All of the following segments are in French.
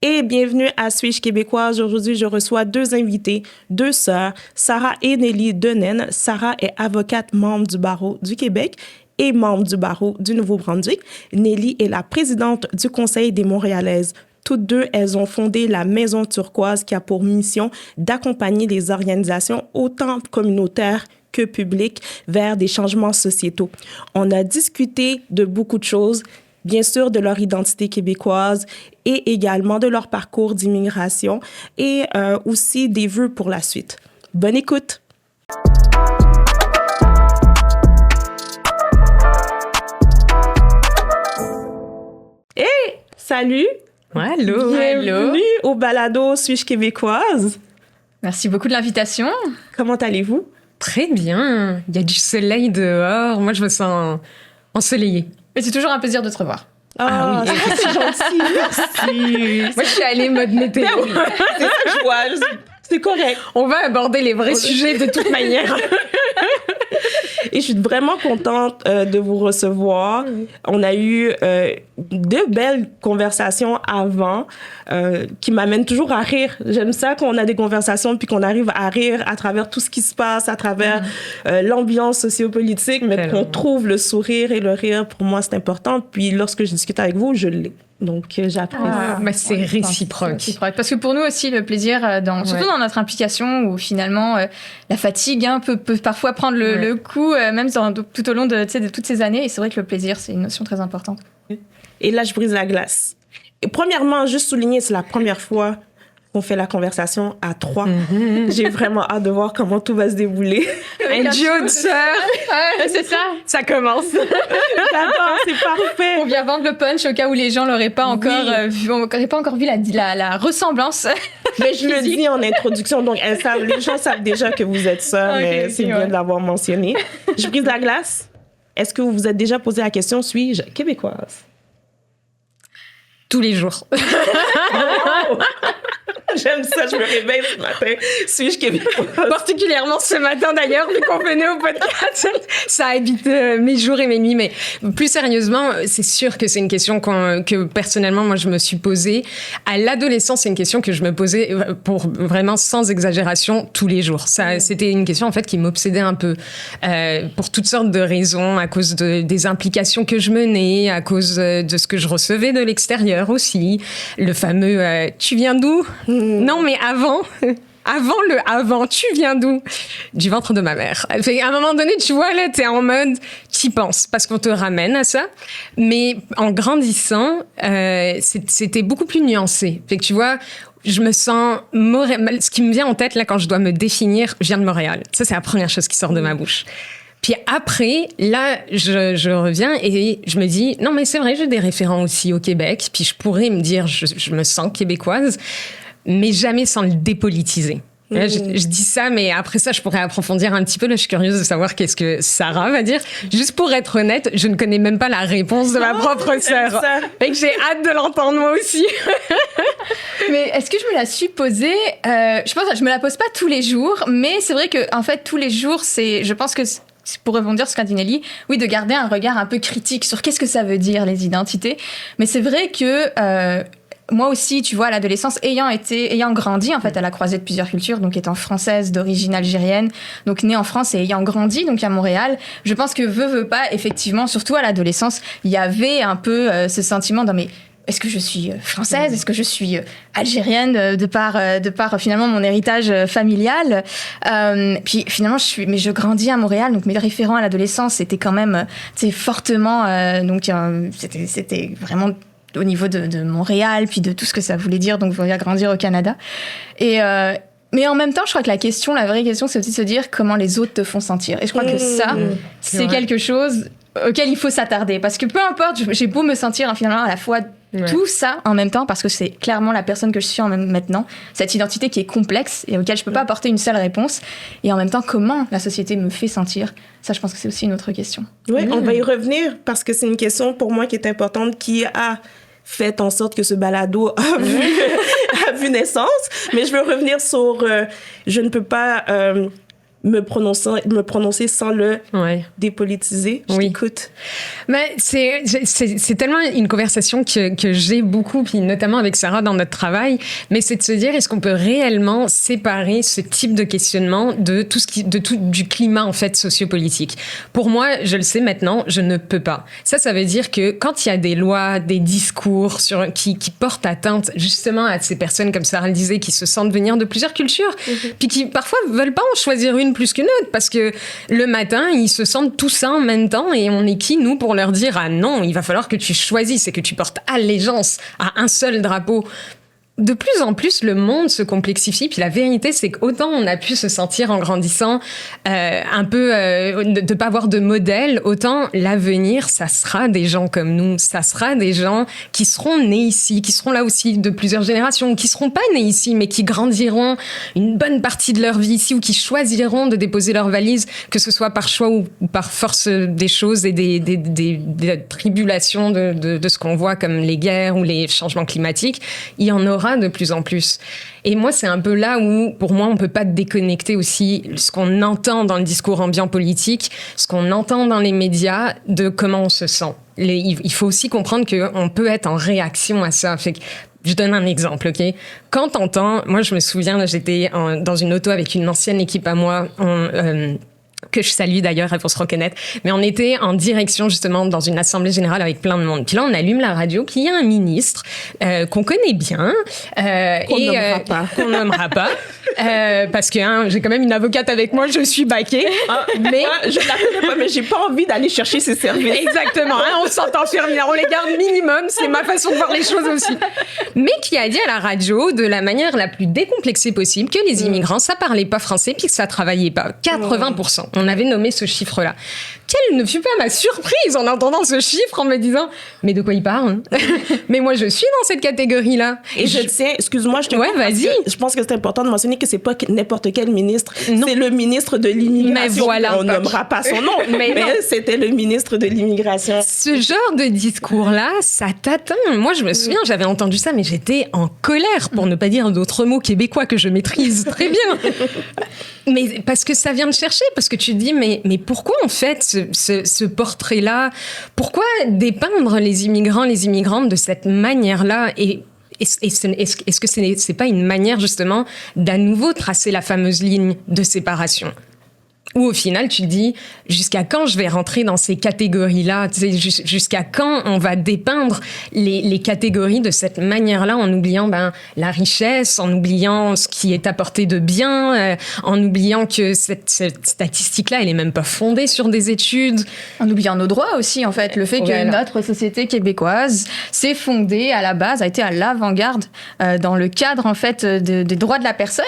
et bienvenue à Suis-je québécoise. Aujourd'hui, je reçois deux invités, deux sœurs, Sarah et Nelly Denaine. Sarah est avocate membre du barreau du Québec et membre du barreau du Nouveau-Brunswick. Nelly est la présidente du Conseil des Montréalaises. Toutes deux, elles ont fondé la Maison Turquoise qui a pour mission d'accompagner les organisations autant communautaires que publiques vers des changements sociétaux. On a discuté de beaucoup de choses, bien sûr de leur identité québécoise et également de leur parcours d'immigration et aussi des vœux pour la suite. Bonne écoute! Hey! Salut! Allô! Bienvenue au balado Suis-je québécoise? Merci beaucoup de l'invitation. Comment allez-vous? Très bien. Il y a du soleil dehors. Moi, je me sens ensoleillée. Et c'est toujours un plaisir de te revoir. Ah oui, c'est gentil. Merci. Moi, je suis allée mode météo. C'est ça que je vois. C'est correct. On va aborder les vrais sujets de toute manière. Et je suis vraiment contente de vous recevoir. On a eu de belles conversations avant qui m'amènent toujours à rire. J'aime ça qu'on a des conversations puis qu'on arrive à rire à travers tout ce qui se passe, à travers l'ambiance sociopolitique, mais qu'on trouve le sourire et le rire. Pour moi, c'est important. Puis lorsque je discute avec vous, je l'ai. Donc, j'apprécie. C'est réciproque. Parce que pour nous aussi, le plaisir, surtout dans notre implication, où finalement, la fatigue peut parfois prendre le coup, même tout au long de toutes ces années. Et c'est vrai que le plaisir, c'est une notion très importante. Et là, je brise la glace. Et premièrement, juste souligner, c'est la première fois qu'on fait la conversation à trois. J'ai vraiment hâte de voir comment tout va se dérouler. Un duo de sœurs. C'est ça. Ça commence. J'adore, c'est parfait. On vient vendre le punch au cas où les gens n'auraient pas encore vu la ressemblance. Mais je le dis en introduction, donc les gens savent déjà que vous êtes sœurs, mais c'est bien de l'avoir mentionné. Je brise la glace. Est-ce que vous vous êtes déjà posé la question, suis-je québécoise? Tous les jours. Oh! J'aime ça, je me réveille ce matin. Suis-je québécoise? Particulièrement ce matin d'ailleurs, vu qu'on venait au podcast. Ça habite mes jours et mes nuits. Mais plus sérieusement, c'est sûr que c'est une question que personnellement, moi, je me suis posée. À l'adolescence, c'est une question que je me posais pour vraiment sans exagération tous les jours. C'était une question en fait qui m'obsédait un peu pour toutes sortes de raisons, à cause des implications que je menais, à cause de ce que je recevais de l'extérieur aussi. Le fameux tu viens d'où? Non, mais avant, tu viens d'où? Du ventre de ma mère. Fait, à un moment donné, tu vois, là, t'es en mode, t'y penses, parce qu'on te ramène à ça. Mais en grandissant, c'était beaucoup plus nuancé. Fait que tu vois, je me sens... Ce qui me vient en tête, là, quand je dois me définir, je viens de Montréal. Ça, c'est la première chose qui sort de ma bouche. Puis après, là, je reviens et je me dis, non, mais c'est vrai, j'ai des référents aussi au Québec. Puis je pourrais me dire, je me sens québécoise, mais jamais sans le dépolitiser. Là, je dis ça, mais après ça, je pourrais approfondir un petit peu. Là, je suis curieuse de savoir qu'est-ce que Sarah va dire. Juste pour être honnête, je ne connais même pas la réponse de ma propre sœur. Fait que j'ai hâte de l'entendre moi aussi. Mais est-ce que je me la suis posée? Je pense que je me la pose pas tous les jours, mais c'est vrai que en fait, tous les jours, je pense que pour rebondir sur ce qu'a dit Nelly, oui, de garder un regard un peu critique sur qu'est-ce que ça veut dire, les identités. Mais c'est vrai que moi aussi, tu vois, à l'adolescence, ayant grandi, en fait, à la croisée de plusieurs cultures, donc étant française d'origine algérienne, donc née en France et ayant grandi, donc à Montréal, je pense que veut pas, effectivement, surtout à l'adolescence, il y avait un peu ce sentiment dans mes... Est-ce que je suis française? Est-ce que je suis algérienne de par finalement mon héritage familial? Puis finalement, je grandis à Montréal, donc mes référents à l'adolescence c'était quand même, fortement, donc c'était vraiment au niveau de Montréal, puis de tout ce que ça voulait dire, donc grandir au Canada. Mais en même temps, je crois que la vraie question, c'est aussi de se dire comment les autres te font sentir. Et je crois que ça, c'est quelque chose auquel il faut s'attarder. Parce que peu importe, j'ai beau me sentir finalement à la fois tout ça en même temps, parce que c'est clairement la personne que je suis maintenant, cette identité qui est complexe et auquel je peux pas apporter une seule réponse. Et en même temps, comment la société me fait sentir, ça, je pense que c'est aussi une autre question. Oui, on va y revenir parce que c'est une question pour moi qui est importante, qui a fait en sorte que ce balado a vu naissance. Mais je veux revenir sur... je ne peux pas me prononcer sans le dépolitiser. Je t'écoute. Mais c'est tellement une conversation que j'ai beaucoup, puis notamment avec Sarah dans notre travail, mais c'est de se dire, est-ce qu'on peut réellement séparer ce type de questionnement de tout du climat, en fait, sociopolitique? Pour moi, je le sais maintenant, je ne peux pas. Ça veut dire que quand il y a des lois, des discours qui portent atteinte justement à ces personnes, comme Sarah le disait, qui se sentent venir de plusieurs cultures, puis qui parfois veulent pas en choisir une plus qu'une autre, parce que le matin, ils se sentent tous ça en même temps, et on est qui, nous, pour leur dire « Ah non, il va falloir que tu choisisses et que tu portes allégeance à un seul drapeau ». De plus en plus, le monde se complexifie. Puis la vérité, c'est qu'autant on a pu se sentir en grandissant un peu de pas avoir de modèle, autant l'avenir, ça sera des gens comme nous. Ça sera des gens qui seront nés ici, qui seront là aussi de plusieurs générations, qui seront pas nés ici, mais qui grandiront une bonne partie de leur vie ici, ou qui choisiront de déposer leurs valises, que ce soit par choix ou par force des choses et des tribulations de ce qu'on voit comme les guerres ou les changements climatiques. Il y en aura de plus en plus. Et moi, c'est un peu là où, pour moi, on peut pas déconnecter aussi ce qu'on entend dans le discours ambiant politique, ce qu'on entend dans les médias, de comment on se sent. Il faut aussi comprendre qu'on peut être en réaction à ça. Fait que, je donne un exemple, OK? Quand t'entends... Moi, je me souviens, j'étais dans une auto avec une ancienne équipe à moi, que je salue d'ailleurs, elles vont se reconnaître. Mais on était en direction justement dans une assemblée générale avec plein de monde. Puis là, on allume la radio, puis il y a un ministre qu'on connaît bien. Qu'on nommera pas. Parce que j'ai quand même une avocate avec moi, je suis baquée. Mais je la connais pas, mais j'ai pas envie d'aller chercher ses services. Exactement. On s'entend fermière, on les garde minimum. C'est ma façon de voir les choses aussi. Mais qui a dit à la radio, de la manière la plus décomplexée possible, que les immigrants, ça parlait pas français, puis que ça travaillait pas. 80%. On avait nommé ce chiffre-là. Quelle ne fut pas ma surprise en entendant ce chiffre, en me disant « Mais de quoi il parle ?» Mais moi, je suis dans cette catégorie-là. Et je tiens, excuse-moi, je te coupe, vas-y. Je pense que c'est important de mentionner que c'est pas n'importe quel ministre. Non. C'est le ministre de l'immigration. Mais voilà, on nommera pas son nom, mais c'était le ministre de l'immigration. Ce genre de discours-là, ça t'atteint. Moi, je me souviens, j'avais entendu ça, mais j'étais en colère, pour ne pas dire d'autres mots québécois que je maîtrise très bien. Mais parce que ça vient me chercher, parce que tu te dis, mais pourquoi en fait ce portrait-là, pourquoi dépeindre les immigrants, les immigrantes de cette manière-là? Et est-ce que c'est pas une manière justement d'à nouveau tracer la fameuse ligne de séparation? Où au final, tu te dis, jusqu'à quand je vais rentrer dans ces catégories-là? Jusqu'à quand on va dépeindre les catégories de cette manière-là, en oubliant la richesse, en oubliant ce qui est apporté de bien, en oubliant que cette statistique-là, elle est même pas fondée sur des études. En oubliant nos droits aussi, en fait. Le fait que notre société québécoise s'est fondée à la base, a été à l'avant-garde dans le cadre, en fait, des droits de la personne.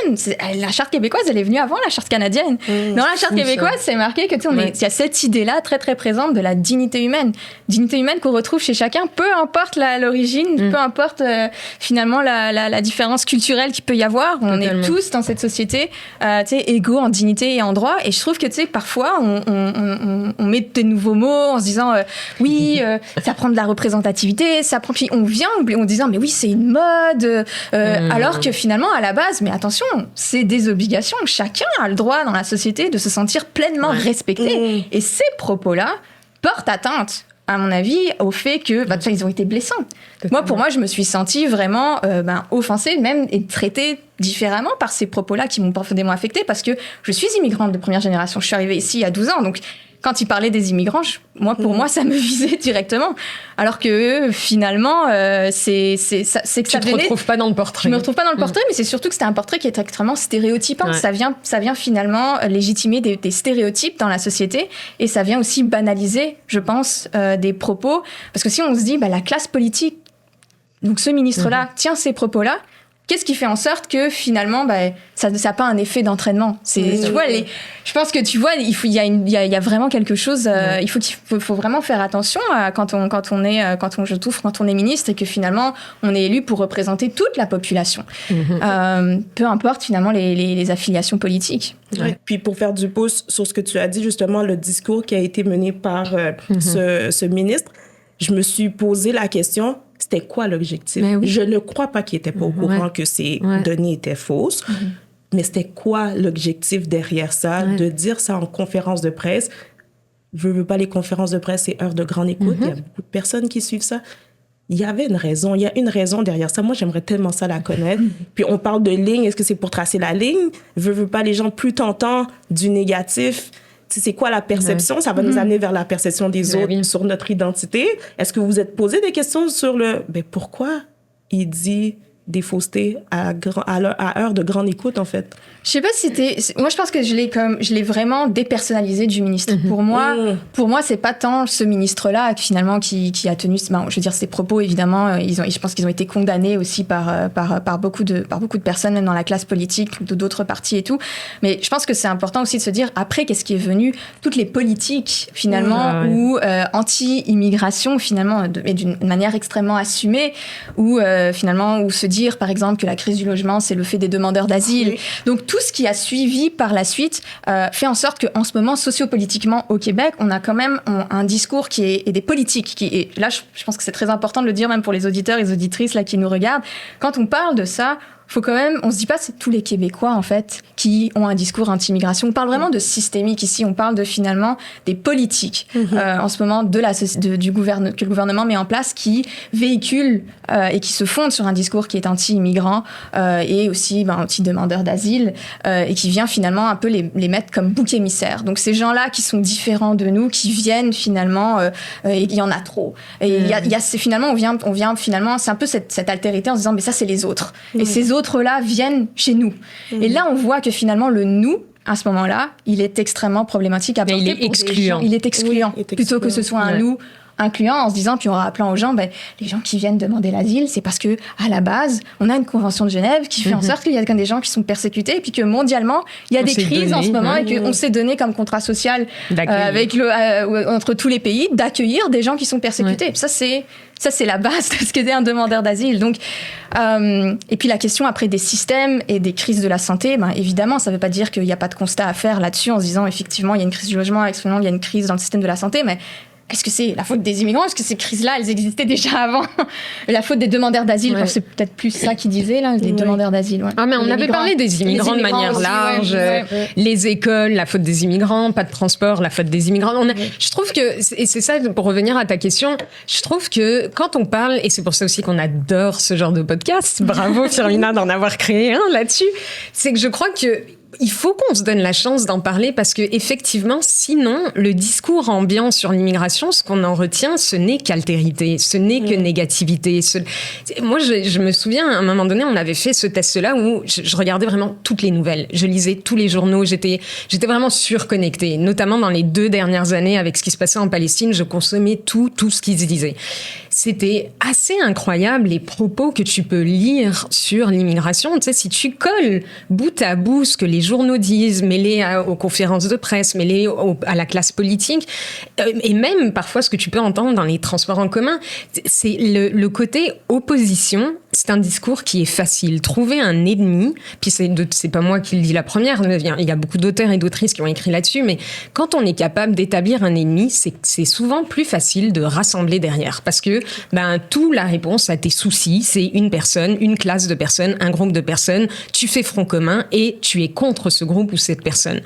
La Charte québécoise, elle est venue avant la Charte canadienne. Dans la Charte québécoise, c'est marqué que il y a cette idée-là très très présente de la dignité humaine qu'on retrouve chez chacun, peu importe l'origine, peu importe finalement la différence culturelle qu'il peut y avoir. On est tous dans cette société égaux en dignité et en droit. Et je trouve que parfois on met des nouveaux mots en se disant ça prend de la représentativité, ça prend, puis on vient en disant mais oui c'est une mode, alors que finalement à la base, mais attention, c'est des obligations. Chacun a le droit dans la société de se sentir pleinement respecté. Et ces propos-là portent atteinte, à mon avis, au fait que ils ont été blessants. Pour moi, je me suis sentie vraiment offensée, même, et traitée différemment par ces propos-là qui m'ont profondément affectée, parce que je suis immigrante de première génération. Je suis arrivée ici il y a 12 ans, donc quand il parlait des immigrants, pour moi, ça me visait directement. Alors que finalement, c'est que ça venait... Tu te retrouves pas dans le portrait. Je me retrouve pas dans le portrait, mais c'est surtout que c'était un portrait qui est extrêmement stéréotypant. Ouais. Ça vient finalement légitimer des stéréotypes dans la société, et ça vient aussi banaliser, je pense, des propos. Parce que si on se dit, la classe politique, donc ce ministre-là, tient ces propos-là, qu'est-ce qui fait en sorte que finalement, ça n'a pas un effet d'entraînement? Tu vois, je pense que tu vois, il y a vraiment quelque chose. Il faut vraiment faire attention quand on est ministre, et que finalement on est élu pour représenter toute la population, peu importe finalement les affiliations politiques. Ouais. Puis pour faire du pouce sur ce que tu as dit, justement, le discours qui a été mené par ce ministre, je me suis posé la question. C'était quoi l'objectif? Je ne crois pas qu'il n'était pas au courant que ces données étaient fausses. Mais c'était quoi l'objectif derrière ça, de dire ça en conférence de presse? Je veux pas, les conférences de presse, c'est heure de grande écoute. Il y a beaucoup de personnes qui suivent ça. Il y avait une raison. Il y a une raison derrière ça. Moi, j'aimerais tellement ça la connaître. Puis on parle de ligne. Est-ce que c'est pour tracer la ligne? Je veux pas, les gens, plus t'entendent du négatif. C'est quoi la perception? Ça va nous amener vers la perception des autres sur notre identité. Est-ce que vous vous êtes posé des questions sur pourquoi il dit des faussetés à heure de grande écoute, en fait? Je sais pas si moi, je pense que je l'ai vraiment dépersonnalisé du ministre. Pour moi, c'est pas tant ce ministre-là, finalement, qui a tenu, je veux dire, ses propos, évidemment, je pense qu'ils ont été condamnés aussi par beaucoup de personnes, même dans la classe politique, de d'autres partis et tout. Mais je pense que c'est important aussi de se dire, après, qu'est-ce qui est venu? Toutes les politiques, finalement, ou anti-immigration, finalement, et d'une manière extrêmement assumée, ou finalement, ou se dire, par exemple, que la crise du logement, c'est le fait des demandeurs d'asile. Donc, tout ce qui a suivi par la suite fait en sorte qu'en ce moment, sociopolitiquement au Québec, on a quand même un discours et des politiques et là, je pense que c'est très important de le dire même pour les auditeurs et les auditrices là, qui nous regardent. Quand on parle de ça, faut quand même, on se dit pas c'est tous les Québécois en fait qui ont un discours anti-immigration. On parle vraiment de systémique ici. On parle de finalement des politiques en ce moment que le gouvernement met en place qui véhiculent et qui se fondent sur un discours qui est anti-immigrant et aussi anti-demandeur d'asile et qui vient finalement un peu les mettre comme bouc émissaire. Donc ces gens-là qui sont différents de nous, qui viennent finalement, il y en a trop. Et il y a finalement on vient finalement, c'est un peu cette altérité en se disant mais ça c'est les autres et ces autres-là viennent chez nous. Et là, on voit que finalement, le « nous », à ce moment-là, il est extrêmement problématique à porter. Il est excluant. Il est excluant. Plutôt que ce soit un « nous » incluant en se disant, puis en rappelant aux gens, les gens qui viennent demander l'asile, c'est parce que à la base, on a une convention de Genève qui fait en sorte qu'il y a des gens qui sont persécutés, et puis que mondialement, il y a des crises en ce moment, et qu'on s'est donné comme contrat social entre tous les pays d'accueillir des gens qui sont persécutés. Et ça, c'est la base de ce qu'est un demandeur d'asile. Donc, et puis la question après des systèmes et des crises de la santé, évidemment, ça ne veut pas dire qu'il n'y a pas de constat à faire là-dessus en se disant effectivement, il y a une crise du logement, il y a une crise dans le système de la santé, mais est-ce que c'est la faute des immigrants? Est-ce que ces crises-là, elles existaient déjà avant? La faute des demandeurs d'asile, c'est peut-être plus ça qu'ils disaient, là, les demandeurs d'asile. Ouais. Ah, mais on avait parlé des immigrants de manière aussi, large. Les écoles, la faute des immigrants, pas de transport, la faute des immigrants. Je trouve que, et c'est ça, pour revenir à ta question, je trouve que quand on parle, et c'est pour ça aussi qu'on adore ce genre de podcast, bravo Firmina d'en avoir créé un là-dessus, c'est que je crois que il faut qu'on se donne la chance d'en parler parce que effectivement, sinon, le discours ambiant sur l'immigration, ce qu'on en retient, ce n'est qu'altérité, ce n'est que négativité. Moi, je me souviens, à un moment donné, on avait fait ce test-là où je regardais vraiment toutes les nouvelles. Je lisais tous les journaux. J'étais vraiment surconnectée, notamment dans les 2 dernières années avec ce qui se passait en Palestine. Je consommais tout ce qui se disait. C'était assez incroyable les propos que tu peux lire sur l'immigration. Tu sais, si tu colles bout à bout ce que les journaux disent, mêlés aux conférences de presse, mêlés à la classe politique, et même parfois ce que tu peux entendre dans les transports en commun, c'est le côté opposition. C'est un discours qui est facile. Trouver un ennemi, puis c'est pas moi qui le dis la première, il y a beaucoup d'auteurs et d'autrices qui ont écrit là-dessus, mais quand on est capable d'établir un ennemi, c'est souvent plus facile de rassembler derrière, parce que tout la réponse à tes soucis, c'est une personne, une classe de personnes, un groupe de personnes, tu fais front commun et tu es contre ce groupe ou cette personne.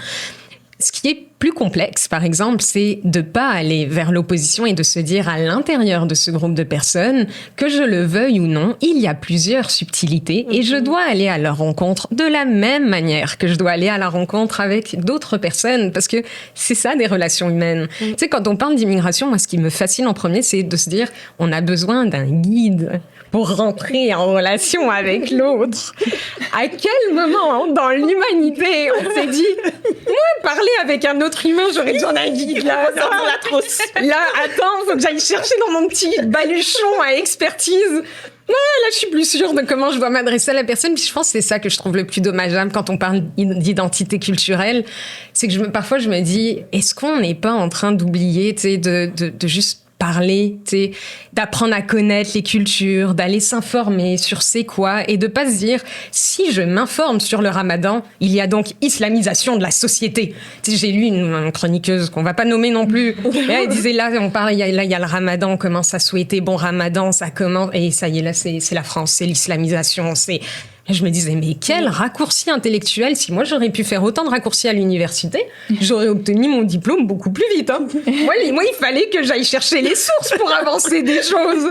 Ce qui est plus complexe, par exemple, c'est de pas aller vers l'opposition et de se dire à l'intérieur de ce groupe de personnes, que je le veuille ou non, il y a plusieurs subtilités et je dois aller à leur rencontre de la même manière que je dois aller à la rencontre avec d'autres personnes, parce que c'est ça des relations humaines. Tu sais, quand on parle d'immigration, moi, ce qui me fascine en premier, c'est de se dire, on a besoin d'un guide pour rentrer en relation avec l'autre. À quel moment dans l'humanité on s'est dit, moi, parler avec un autre humain, j'aurais besoin d'un guide, là. Là, attends, faut que j'aille chercher dans mon petit baluchon à expertise. Là, je suis plus sûre de comment je dois m'adresser à la personne. Puis je pense que c'est ça que je trouve le plus dommageable quand on parle d'identité culturelle. C'est que parfois, je me dis, est-ce qu'on n'est pas en train d'oublier, tu sais, de juste parler, d'apprendre à connaître les cultures, d'aller s'informer sur c'est quoi, et de pas se dire, si je m'informe sur le ramadan, il y a donc islamisation de la société. J'ai lu une chroniqueuse qu'on va pas nommer non plus, et elle disait, là, il y a le ramadan, on commence à souhaiter bon ramadan, ça commence, et ça y est, là, c'est la France, c'est l'islamisation, Et je me disais, mais quel raccourci intellectuel! Si moi j'aurais pu faire autant de raccourcis à l'université, j'aurais obtenu mon diplôme beaucoup plus vite. Hein. Moi, il fallait que j'aille chercher les sources pour avancer des choses.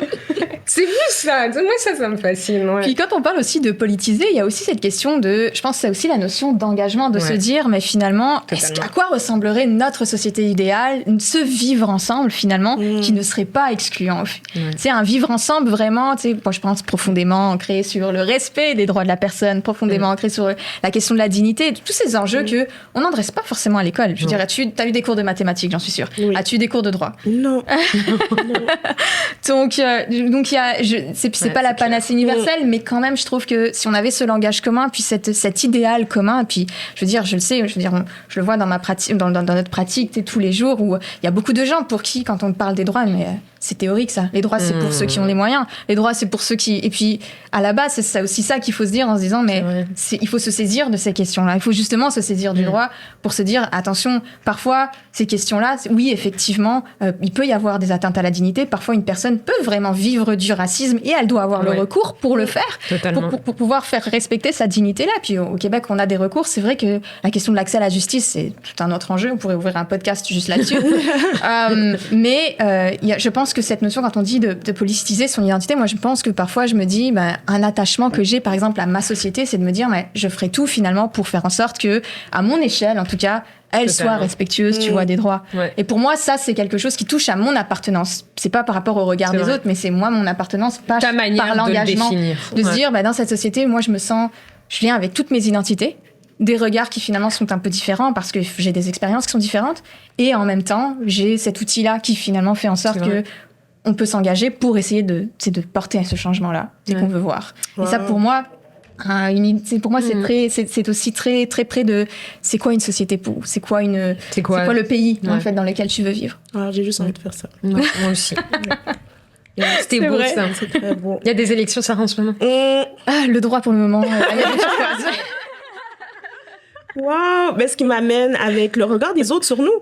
C'est plus ça. Moi, ça me fascine. Ouais. Puis quand on parle aussi de politiser, il y a aussi cette question de, je pense que c'est aussi la notion d'engagement, de se dire, mais finalement, à quoi ressemblerait notre société idéale, ce vivre ensemble finalement, qui ne serait pas excluant. C'est un vivre ensemble vraiment, moi je pense profondément ancré sur le respect des droits de la personne, profondément ancré sur la question de la dignité, tous ces enjeux que on n'adresse pas forcément à l'école. Je dirais, t'as eu des cours de mathématiques, j'en suis sûre. Oui. As-tu eu des cours de droit? Non. Donc il y a, c'est pas la panacée universelle, mais quand même, je trouve que si on avait ce langage commun, puis cet idéal commun, puis je veux dire, je le sais, je le vois dans ma pratique, dans notre pratique, tous les jours, où il y a beaucoup de gens pour qui, quand on parle des droits, mais c'est théorique ça. Les droits, c'est pour ceux qui ont les moyens. Les droits, c'est pour ceux qui. Et puis, à la base, c'est aussi ça qu'il faut se dire en se disant, mais il faut se saisir de ces questions-là. Il faut justement se saisir du droit pour se dire, attention, parfois, ces questions-là, oui, effectivement, il peut y avoir des atteintes à la dignité. Parfois, une personne peut vraiment vivre du racisme et elle doit avoir le recours pour le faire, pour pouvoir faire respecter sa dignité-là. Puis au Québec, on a des recours. C'est vrai que la question de l'accès à la justice, c'est tout un autre enjeu. On pourrait ouvrir un podcast juste là-dessus. Mais je pense que cette notion, quand on dit de politiser son identité, moi, je pense que parfois, je me dis, un attachement que j'ai, par exemple, à ma société, c'est de me dire, je ferai tout, finalement, pour faire en sorte que, à mon échelle, en tout cas, elle soit respectueuse, tu vois, des droits. Et pour moi, ça, c'est quelque chose qui touche à mon appartenance. C'est pas par rapport au regard des autres, mais c'est moi, mon appartenance, pas par l'engagement. De se dire, dans cette société, moi, je viens avec toutes mes identités, des regards qui finalement sont un peu différents parce que j'ai des expériences qui sont différentes, et en même temps, j'ai cet outil-là qui finalement fait en sorte que on peut s'engager pour essayer de porter à ce changement-là, qu'on veut voir. Et ça, pour moi, c'est aussi très très près de c'est quoi une société pour, c'est quoi le pays en fait dans lequel tu veux vivre. Alors j'ai juste envie de faire ça. Moi aussi. C'était beau vrai, ça. c'est très beau. Il y a des élections, ça en ce moment. Le droit pour le moment. Wow, mais ce qui m'amène avec le regard des autres sur nous.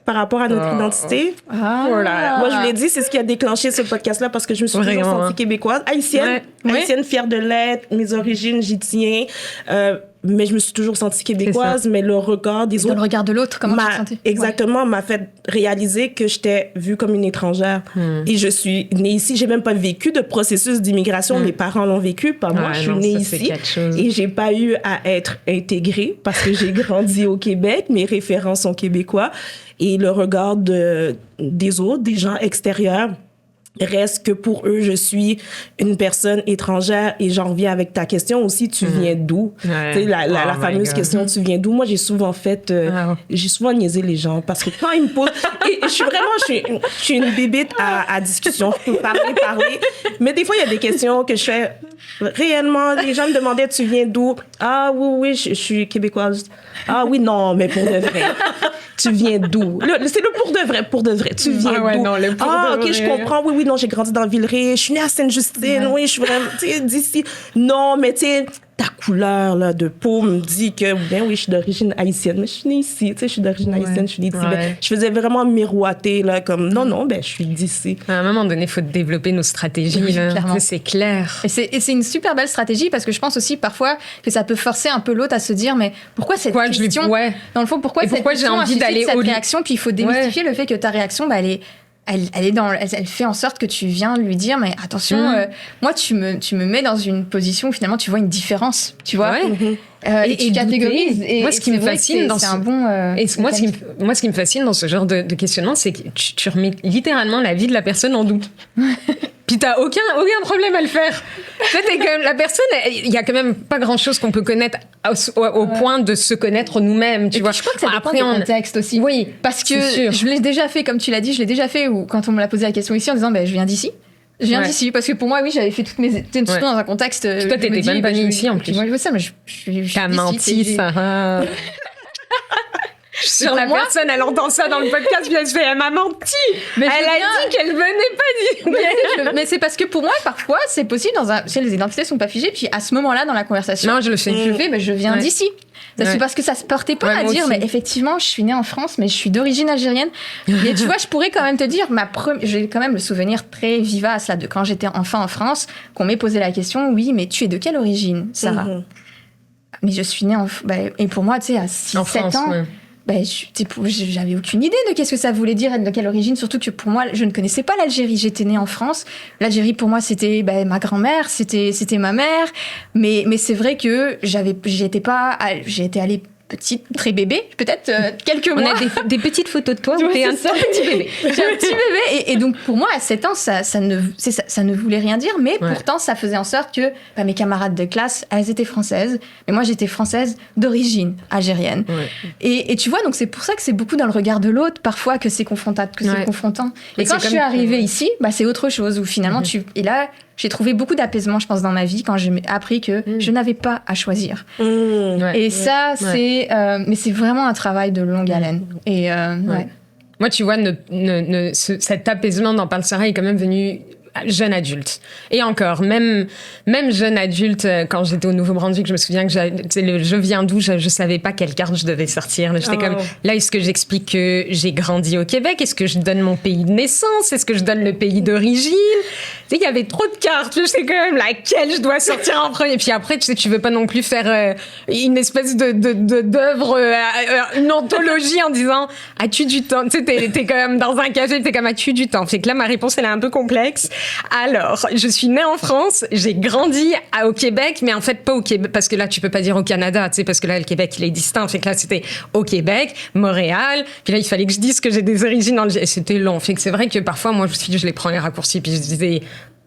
Par rapport à notre identité. Moi, je vous l'ai dit, c'est ce qui a déclenché ce podcast-là parce que je me suis toujours sentie québécoise, haïtienne, haïtienne, fière de l'être, mes origines, j'y tiens. Mais je me suis toujours sentie québécoise, mais le regard des autres... Le regard de l'autre, comment tu te sentais? Exactement, m'a fait réaliser que j'étais vue comme une étrangère. Et je suis née ici, j'ai même pas vécu de processus d'immigration, mes parents l'ont vécu, pas moi, je suis née ici. Et j'ai pas eu à être intégrée parce que j'ai grandi au Québec, mes référents sont québécois. Et le regard des autres, des gens extérieurs, reste que pour eux, je suis une personne étrangère. Et j'en reviens avec ta question aussi, tu viens d'où? Tu sais, la fameuse question, tu viens d'où? Moi, j'ai souvent niaisé les gens parce que quand ils me posent... Et je suis une bébite à discussion. Je peux parler. Mais des fois, il y a des questions que je fais... Réellement, les gens me demandaient, tu viens d'où? Ah oui, je suis québécoise. Ah oui, non, mais pour de vrai. Tu viens d'où? C'est le pour de vrai. Tu viens d'où? Non, le pour de OK, vrai. je comprends. Oui, non, j'ai grandi dans Villeray. Je suis née à Sainte-Justine. Oui, je suis vraiment, d'ici. Non, mais tu sais, ta couleur là, de peau me dit que, oui, je suis d'origine haïtienne, mais je suis née ici. Je suis d'origine haïtienne, je suis née d'ici. Ben, je faisais vraiment miroiter, là, comme, non, je suis d'ici. À un moment donné, il faut développer nos stratégies. Là. Clairement. C'est clair. Et c'est une super belle stratégie parce que je pense aussi parfois que ça peut forcer un peu l'autre à se dire, mais pourquoi cette question? Dans le fond, pourquoi cette j'ai question envie d'aller cette réaction? Puis il faut démystifier le fait que ta réaction, elle fait en sorte que tu viens lui dire, mais attention, moi, tu me mets dans une position où finalement tu vois une différence, tu vois. Et tu catégorises. Et moi, ce qui me fascine dans c'est un bon. Moi, ce qui me fascine dans ce genre de questionnement, c'est que tu remets littéralement la vie de la personne en doute. Puis t'as aucun problème à le faire. T'es quand même la personne. Il y a quand même pas grand chose qu'on peut connaître au point de se connaître nous-mêmes. Tu vois. Je crois que ça dépend du contexte aussi. Oui, parce que je l'ai déjà fait, comme tu l'as dit, ou quand on me l'a posé la question ici en disant, je viens d'ici. Je viens d'ici parce que pour moi, oui, j'avais fait toutes mes études dans un contexte. Toi, t'étais même pas née ici en plus. Moi, je vois ça, mais je suis. T'as menti, Sarah. Sur la personne, elle entend ça dans le podcast, puis elle se fait, elle m'a menti. Mais Elle a dit qu'elle venait pas dire. mais c'est parce que pour moi, parfois, c'est possible tu sais, les identités sont pas figées, puis à ce moment-là, dans la conversation, Non, je le fais. je viens d'ici. C'est parce que ça se portait pas à dire, mais effectivement, je suis née en France, mais je suis d'origine algérienne. Mais tu vois, je pourrais quand même te dire, j'ai quand même le souvenir très vivace là, de quand j'étais enfant en France, qu'on m'ait posé la question, oui, mais tu es de quelle origine, Sarah? Mais je suis née et pour moi, tu sais, à 6-7 ans, j'avais aucune idée de qu'est-ce que ça voulait dire être de quelle origine, surtout que pour moi, je ne connaissais pas l'Algérie. J'étais née en France. L'Algérie, pour moi, c'était ma grand-mère, c'était ma mère. Mais c'est vrai que j'ai été allée petite, très bébé, peut-être quelques mois. On a des petites photos de toi où t'es un petit bébé. J'ai un petit bébé. Et donc, pour moi, à 7 ans, ça ne voulait rien dire, mais pourtant, ça faisait en sorte que mes camarades de classe, elles étaient françaises, mais moi, j'étais française d'origine algérienne. Et tu vois, donc c'est pour ça que c'est beaucoup dans le regard de l'autre, parfois, que c'est confrontant. Et quand je suis arrivée ici, c'est autre chose, où finalement, et là, j'ai trouvé beaucoup d'apaisement, je pense, dans ma vie quand j'ai appris que je n'avais pas à choisir. Et ça, mais c'est vraiment un travail de longue haleine. Et Moi, tu vois, cet apaisement dont parle Sarah est quand même venu jeune adulte. Et encore, même jeune adulte, quand j'étais au Nouveau-Brunswick, je me souviens que je viens d'où, je savais pas quelle carte je devais sortir. J'étais comme, là, est-ce que j'explique que j'ai grandi au Québec? Est-ce que je donne mon pays de naissance? Est-ce que je donne le pays d'origine? Tu sais, il y avait trop de cartes. Je sais quand même laquelle je dois sortir en premier. Et puis après, tu sais, tu veux pas non plus faire une espèce d'œuvre, une anthologie en disant, as-tu du temps? Tu sais, t'es quand même dans un café, t'es comme, as-tu du temps? Fait que là, ma réponse, elle est un peu complexe. Alors, je suis née en France, j'ai grandi au Québec, mais en fait pas au Québec, parce que là tu peux pas dire au Canada, tu sais, parce que là le Québec il est distinct, fait que là c'était au Québec, Montréal, puis là il fallait que je dise que j'ai des origines dans et c'était long, fait que c'est vrai que parfois moi je les prends les raccourcis, puis je disais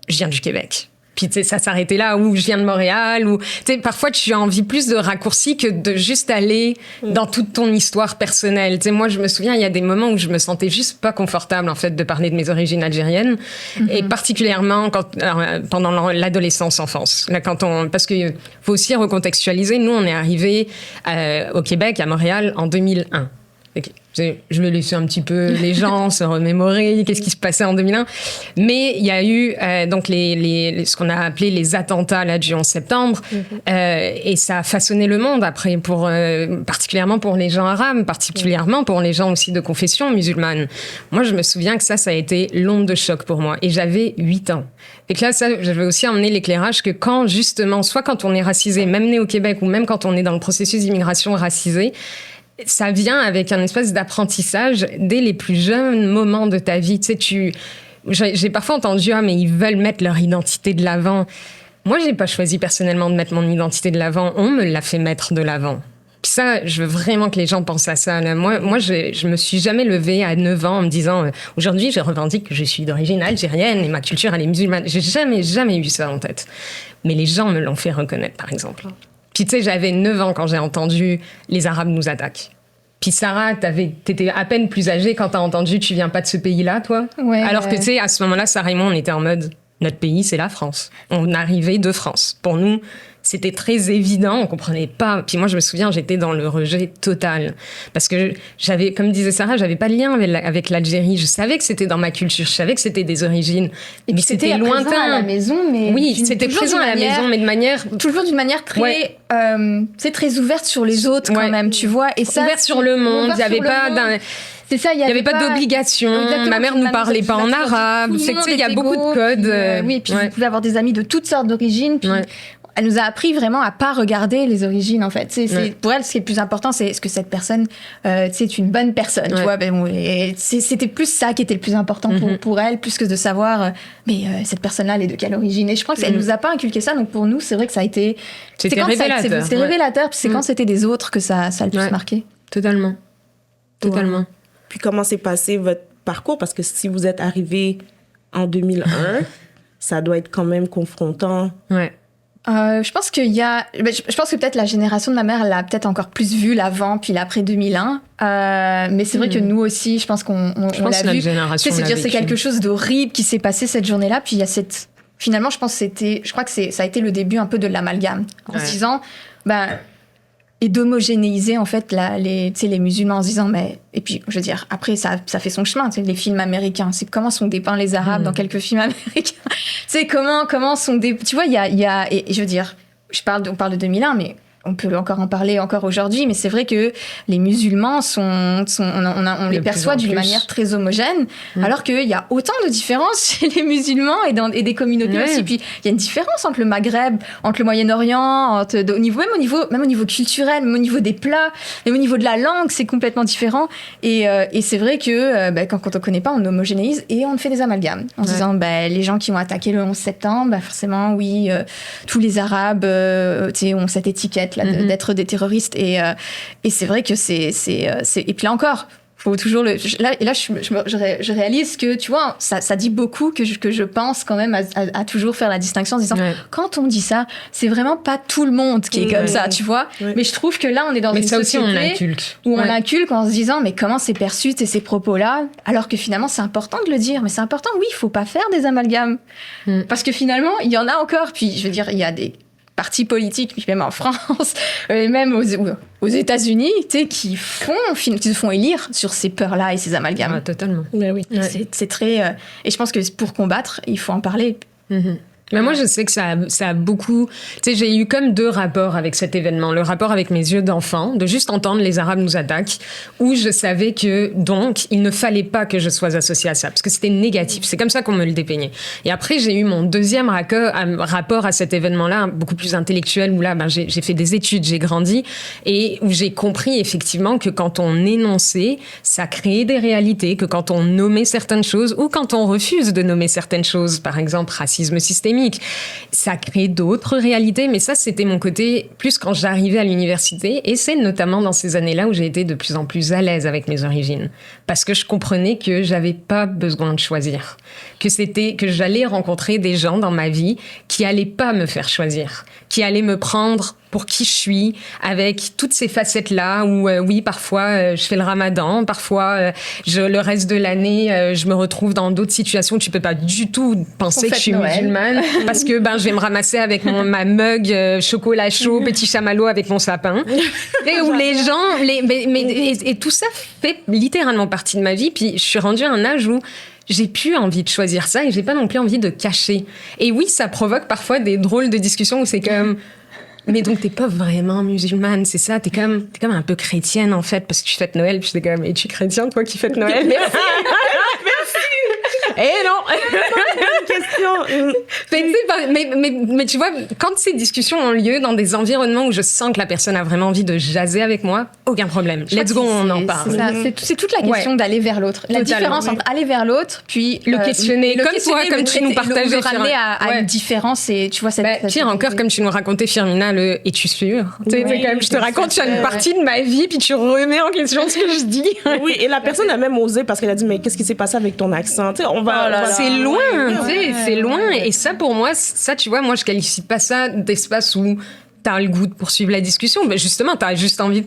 je viens du Québec. Puis tu sais, ça s'arrêtait là, ou je viens de Montréal, ou tu sais, parfois tu as envie plus de raccourcis que de juste aller dans toute ton histoire personnelle. Tu sais, moi je me souviens, il y a des moments où je me sentais juste pas confortable en fait de parler de mes origines algériennes, et particulièrement pendant l'adolescence, enfance. Là, parce que faut aussi recontextualiser. Nous, on est arrivés au Québec, à Montréal, en 2001. Je vais laisser un petit peu les gens se remémorer qu'est-ce qui se passait en 2001. Mais il y a eu donc ce qu'on a appelé les attentats là, du 11 septembre. Et ça a façonné le monde après, particulièrement pour les gens arabes, particulièrement pour les gens aussi de confession musulmane. Moi, je me souviens que ça a été l'onde de choc pour moi. Et j'avais 8 ans. Et que là, ça, j'avais aussi emmené l'éclairage que quand, justement, soit quand on est racisé, même né au Québec, ou même quand on est dans le processus d'immigration racisé, ça vient avec un espèce d'apprentissage dès les plus jeunes moments de ta vie. Tu sais, j'ai parfois entendu, mais ils veulent mettre leur identité de l'avant. Moi, j'ai pas choisi personnellement de mettre mon identité de l'avant. On me l'a fait mettre de l'avant. Puis ça, je veux vraiment que les gens pensent à ça. Là. Moi, je me suis jamais levée à 9 ans en me disant aujourd'hui, je revendique que je suis d'origine algérienne et ma culture, elle est musulmane. J'ai jamais eu ça en tête. Mais les gens me l'ont fait reconnaître, par exemple. Puis tu sais, j'avais 9 ans quand j'ai entendu « Les Arabes nous attaquent ». Puis Sarah, t'étais à peine plus âgée quand t'as entendu « Tu viens pas de ce pays-là, toi ?» Alors que tu sais, à ce moment-là, Sarah et moi, on était en mode « Notre pays, c'est la France. On arrivait de France. » Pour nous, c'était très évident, on comprenait pas. Puis moi, je me souviens, j'étais dans le rejet total. Parce que comme disait Sarah, j'avais pas de lien avec l'Algérie. Je savais que c'était dans ma culture, je savais que c'était des origines. Et puis c'était lointain. Présent à la maison, mais... Oui, c'était présent à la maison, mais de manière... Toujours d'une manière très... c'est très ouverte sur les autres, quand même, tu vois. Et ça, ouverte sur le monde, il y avait pas d'un... C'est ça, il y avait pas d'obligation. Ma mère nous parlait pas en arabe. C'est que il y a beaucoup de codes. Oui, et puis vous pouvez avoir des amis de toutes sortes d'origines. Puis elle nous a appris vraiment à pas regarder les origines, en fait. Pour elle, ce qui est le plus important, c'est est-ce que cette personne, est une bonne personne, tu vois. C'était plus ça qui était le plus important pour elle, plus que de savoir, cette personne-là, elle est de quelle origine. Et je crois qu'elle nous a pas inculqué ça. Donc pour nous, c'est vrai que ça a été... C'était révélateur. C'était révélateur. Puis c'est quand c'était des autres que ça a le plus marqué. Totalement. Totalement. Puis comment s'est passé votre parcours? Parce que si vous êtes arrivé en 2001, ça doit être quand même confrontant. Ouais. Je pense je pense que peut-être la génération de ma mère, elle a peut-être encore plus vu l'avant puis l'après 2001. Mais c'est vrai que nous aussi, je pense qu'on l'a vu. C'est quelque chose d'horrible qui s'est passé cette journée-là. Puis il y a finalement, je crois que ça a été le début un peu de l'amalgame. En se disant, et d'homogénéiser en fait les musulmans en se disant mais et puis je veux dire après ça fait son chemin, tu sais, les films américains, c'est comment sont dépeints les Arabes dans quelques films américains, c'est comment sont tu vois il y a et je veux dire on parle de 2001 mais on peut encore en parler encore aujourd'hui, mais c'est vrai que les musulmans on les perçoit d'une manière très homogène, alors qu'il y a autant de différences chez les musulmans et des communautés aussi. Puis il y a une différence entre le Maghreb, entre le Moyen-Orient, même au niveau culturel, même au niveau des plats, même au niveau de la langue, c'est complètement différent. Et c'est vrai que quand on connaît pas, on homogénéise et on fait des amalgames en se disant les gens qui ont attaqué le 11 septembre, forcément oui, tous les Arabes ont cette étiquette d'être des terroristes et c'est vrai que c'est et puis là encore faut toujours je réalise que tu vois ça dit beaucoup que je pense quand même à toujours faire la distinction en disant quand on dit ça c'est vraiment pas tout le monde qui est comme ça, tu vois, mais je trouve que là on est dans une société où on inculque en se disant mais comment c'est perçu ces propos là, alors que finalement c'est important de le dire, mais c'est important, oui, il faut pas faire des amalgames parce que finalement il y en a encore, puis je veux dire il y a des partis politiques, puis même en France, et même aux États-Unis, tu sais, qui se font élire sur ces peurs-là et ces amalgames. Totalement. Mais oui. C'est très... et je pense que pour combattre, il faut en parler. Mais moi, je sais que ça a beaucoup... Tu sais, j'ai eu comme 2 rapports avec cet événement. Le rapport avec mes yeux d'enfant, de juste entendre les Arabes nous attaquent, où je savais que, donc, il ne fallait pas que je sois associée à ça, parce que c'était négatif. C'est comme ça qu'on me le dépeignait. Et après, j'ai eu mon deuxième rapport à cet événement-là, beaucoup plus intellectuel, où là, j'ai fait des études, j'ai grandi, et où j'ai compris, effectivement, que quand on énonçait, ça créait des réalités, que quand on nommait certaines choses, ou quand on refuse de nommer certaines choses, par exemple, racisme systémique, ça crée d'autres réalités, mais ça, c'était mon côté plus quand j'arrivais à l'université, et c'est notamment dans ces années-là où j'ai été de plus en plus à l'aise avec mes origines, parce que je comprenais que j'avais pas besoin de choisir, que j'allais rencontrer des gens dans ma vie qui allaient pas me faire choisir, qui allaient me prendre pour qui je suis, avec toutes ces facettes-là où, oui, parfois, je fais le ramadan, parfois, le reste de l'année, je me retrouve dans d'autres situations où tu peux pas du tout penser que je suis musulmane, parce que je vais me ramasser avec ma mug chocolat chaud, petit chamallow avec mon sapin. Et où les gens... et tout ça fait littéralement partie de ma vie, puis je suis rendue à un âge où j'ai plus envie de choisir ça et j'ai pas non plus envie de cacher. Et oui, ça provoque parfois des drôles de discussions où c'est comme... Mais donc, t'es pas vraiment musulmane, c'est ça? T'es comme un peu chrétienne, en fait, parce que tu fêtes Noël. Puis j'étais comme, es-tu chrétien, toi, qui fêtes Noël? Merci! Eh non! Question. Mais tu vois, quand ces discussions ont lieu dans des environnements où je sens que la personne a vraiment envie de jaser avec moi, aucun problème. Let's go, on en parle. C'est toute la question d'aller vers l'autre. La différence entre aller vers l'autre, puis le questionner, comme tu nous partageais. Le ramener à une différence, et tu vois cette... Pire encore, comme tu nous racontais, Firmina, es-tu sûre? C'est comme je te raconte une partie de ma vie, puis tu remets en question ce que je dis. Oui, et la personne a même osé parce qu'elle a dit, mais qu'est-ce qui s'est passé avec ton accent? C'est loin, c'est loin. Et ça, pour moi, tu vois, moi, je qualifie pas ça d'espace où t'as le goût de poursuivre la discussion. Mais justement, t'as juste envie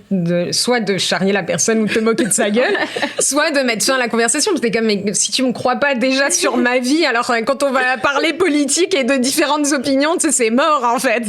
soit de charrier la personne ou de te moquer de sa gueule, soit de mettre fin à la conversation. Parce que comme, mais si tu me crois pas déjà sur ma vie, alors quand on va parler politique et de différentes opinions, tu sais, c'est mort, en fait.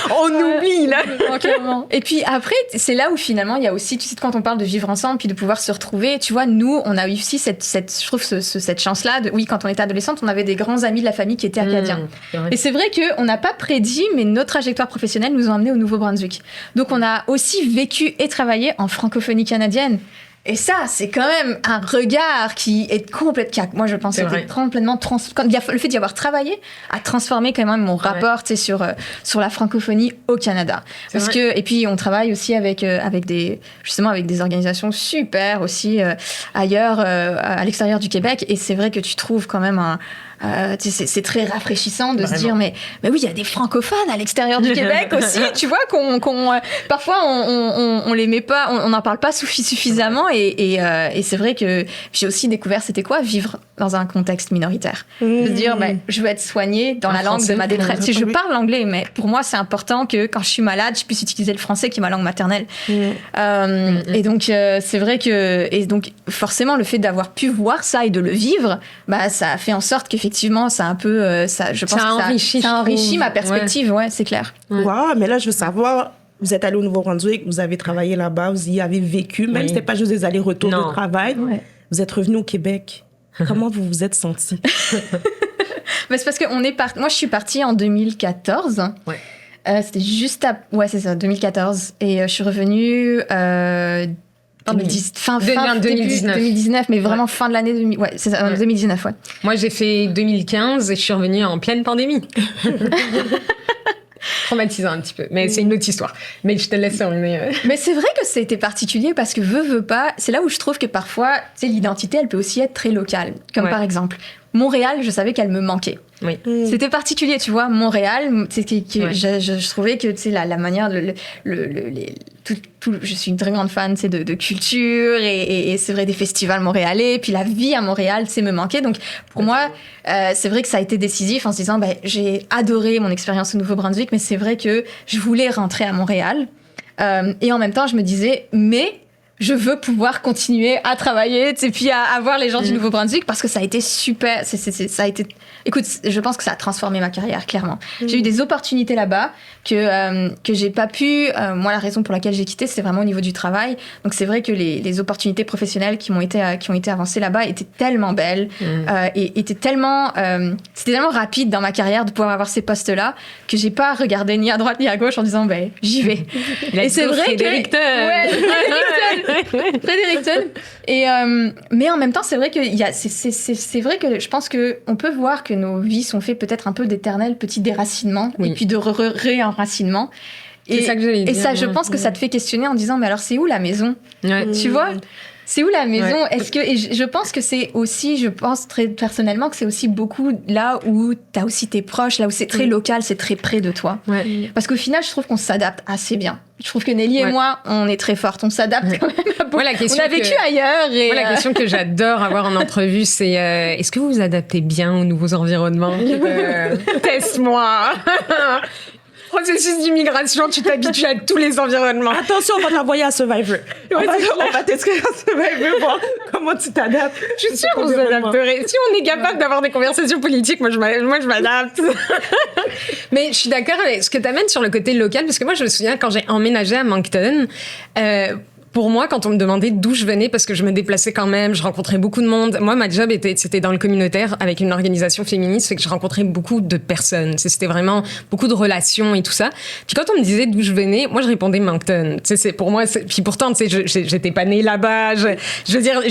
On oublie, là. Clairement. Et puis après, c'est là où finalement, il y a aussi, tu sais, quand on parle de vivre ensemble, puis de pouvoir se retrouver, tu vois, nous, on a eu aussi je trouve cette chance-là. Oui, quand on était adolescente, on avait des grands amis de la famille qui étaient acadiens. Et c'est vrai qu'on n'a pas prédit, mais notre trajectoire professionnels nous ont amenés au Nouveau-Brunswick. Donc, on a aussi vécu et travaillé en francophonie canadienne. Et ça, c'est quand même un regard qui est complètement... Moi, je pense que c'était complètement... Le fait d'y avoir travaillé a transformé quand même mon rapport sur la francophonie au Canada. Et puis, on travaille aussi avec des organisations super aussi ailleurs, à l'extérieur du Québec. Et c'est vrai que tu trouves quand même c'est très rafraîchissant de se dire mais oui, il y a des francophones à l'extérieur du Québec aussi, tu vois, parfois on les met pas, on n'en parle pas suffisamment et c'est vrai que j'ai aussi découvert c'était quoi vivre dans un contexte minoritaire, de se dire je veux être soignée dans la langue de ma détresse. Si je parle l'anglais, mais pour moi c'est important que quand je suis malade je puisse utiliser le français qui est ma langue maternelle. Et donc c'est vrai que donc forcément le fait d'avoir pu voir ça et de le vivre, ça a fait en sorte qu'effectivement ça a un peu je pense que ça a enrichi ma perspective, ouais, c'est clair. Wow, mais là je veux savoir vous êtes allé au Nouveau-Brunswick, vous avez travaillé là-bas, vous y avez vécu, même si c'était pas juste des allers-retours de travail. Ouais. Vous êtes revenu au Québec. Comment vous vous êtes senti? C'est parce que moi, je suis partie en 2014. Ouais. C'était juste Ouais, c'est ça, 2014. Et je suis revenue... fin 2019, mais vraiment fin de l'année ouais, c'est ça, 2019, ouais. Moi, j'ai fait 2015 et je suis revenue en pleine pandémie. Traumatisant un petit peu, mais c'est une autre histoire. Mais je te laisse terminer. Mais c'est vrai que c'était particulier parce que veut pas, c'est là où je trouve que parfois, tu sais, l'identité, elle peut aussi être très locale. Comme par exemple, Montréal, je savais qu'elle me manquait. Oui. C'était particulier, tu vois. Montréal, je trouvais que, tu sais, la manière, je suis une très grande fan, tu sais, de culture et c'est vrai des festivals montréalais. Puis la vie à Montréal, tu sais, me manquait. Donc pour moi, c'est vrai que ça a été décisif en se disant, j'ai adoré mon expérience au Nouveau-Brunswick, mais c'est vrai que je voulais rentrer à Montréal. Et en même temps, je me disais, mais je veux pouvoir continuer à travailler, tu sais, puis à voir les gens du Nouveau-Brunswick parce que ça a été super. Ça a été. Écoute, je pense que ça a transformé ma carrière, clairement. J'ai eu des opportunités là-bas que j'ai pas pu. Moi, la raison pour laquelle j'ai quitté, c'était vraiment au niveau du travail. Donc, c'est vrai que les opportunités professionnelles qui ont été avancées là-bas étaient tellement belles et étaient tellement. C'était tellement rapide dans ma carrière de pouvoir avoir ces postes-là que j'ai pas regardé ni à droite ni à gauche en disant, j'y vais. Et c'est vrai Fredericton. Fredericton. Et mais en même temps, c'est vrai que c'est vrai que je pense que on peut voir que nos vies sont faites peut-être un peu d'éternel petit déracinement et puis de réenracinement. C'est ça que j'allais dire. Et ça, je pense que ça te fait questionner en disant, mais alors c'est où la maison? Tu vois? C'est où la maison? Et je pense que c'est aussi, je pense très personnellement que c'est aussi beaucoup là où t'as aussi tes proches, là où c'est très local, c'est très près de toi. Parce qu'au final, je trouve qu'on s'adapte assez bien. Je trouve que Nelly et moi, on est très fortes, on s'adapte quand même à beaucoup. On a vécu ailleurs. Et la question que j'adore avoir en entrevue, c'est est-ce que vous vous adaptez bien aux nouveaux environnements? Teste-moi. Processus d'immigration, tu t'habitues à tous les environnements. Attention, on va t'envoyer à Survivor. On va tester à Survivor, voir comment tu t'adaptes. Je suis sûre qu'on s'adapterait. Si on est capable d'avoir des conversations politiques, moi je m'adapte. Mais je suis d'accord avec ce que tu amènes sur le côté local, parce que moi je me souviens quand j'ai emménagé à Moncton, pour moi, quand on me demandait d'où je venais, parce que je me déplaçais quand même, je rencontrais beaucoup de monde. Moi, ma job c'était dans le communautaire avec une organisation féministe, fait que je rencontrais beaucoup de personnes. C'était vraiment beaucoup de relations et tout ça. Puis quand on me disait d'où je venais, moi, je répondais Moncton. Tu sais, pour moi, puis pourtant, tu sais, j'étais pas née là-bas. Je veux dire,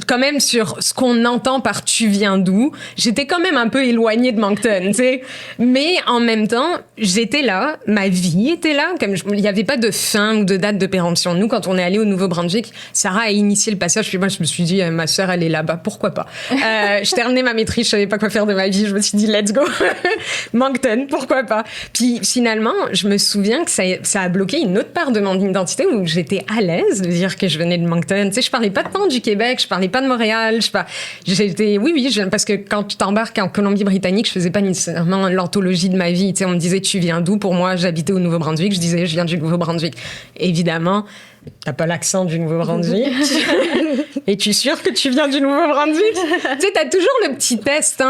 quand même sur ce qu'on entend par tu viens d'où, j'étais quand même un peu éloignée de Moncton, tu sais. Mais en même temps, j'étais là, ma vie était là. Comme il y avait pas de fin ou de date de péremption. Nous, quand on est allé au Nouveau-Brunswick, Sarah a initié le passage, puis moi je me suis dit ma sœur elle est là-bas, pourquoi pas. Je terminais ma maîtrise, je savais pas quoi faire de ma vie, je me suis dit let's go. Moncton, pourquoi pas. Puis finalement je me souviens que ça a bloqué une autre part de mon identité où j'étais à l'aise de dire que je venais de Moncton. Tu sais, je parlais pas tant du Québec, je parlais pas de Montréal, parce que quand tu t'embarques en Colombie-Britannique, je faisais pas nécessairement l'anthologie de ma vie. Tu sais, on me disait tu viens d'où? Pour moi, j'habitais au Nouveau-Brunswick, je disais je viens du Nouveau-Brunswick. Évidemment, t'as pas l'accent du Nouveau-Brunswick. Es-tu sûre que tu viens du Nouveau-Brunswick? Tu sais, t'as toujours le petit test.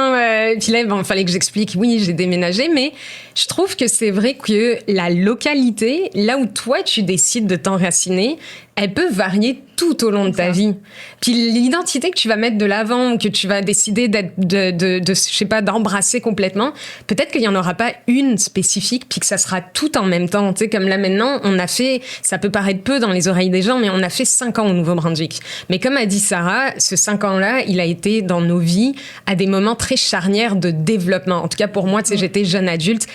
Puis là, fallait que j'explique. Oui, j'ai déménagé, mais je trouve que c'est vrai que la localité, là où toi, tu décides de t'enraciner, elle peut varier tout au long de ta vie. Puis l'identité que tu vas mettre de l'avant, que tu vas décider je sais pas, d'embrasser complètement, peut-être qu'il y en aura pas une spécifique, puis que ça sera tout en même temps. Tu sais, comme là maintenant, on a fait, ça peut paraître peu dans les oreilles des gens, mais on a fait 5 ans au Nouveau-Brunswick. Mais comme a dit Sarah, ce 5 ans-là, il a été dans nos vies à des moments très charnières de développement. En tout cas, pour moi, tu sais, j'étais jeune adulte.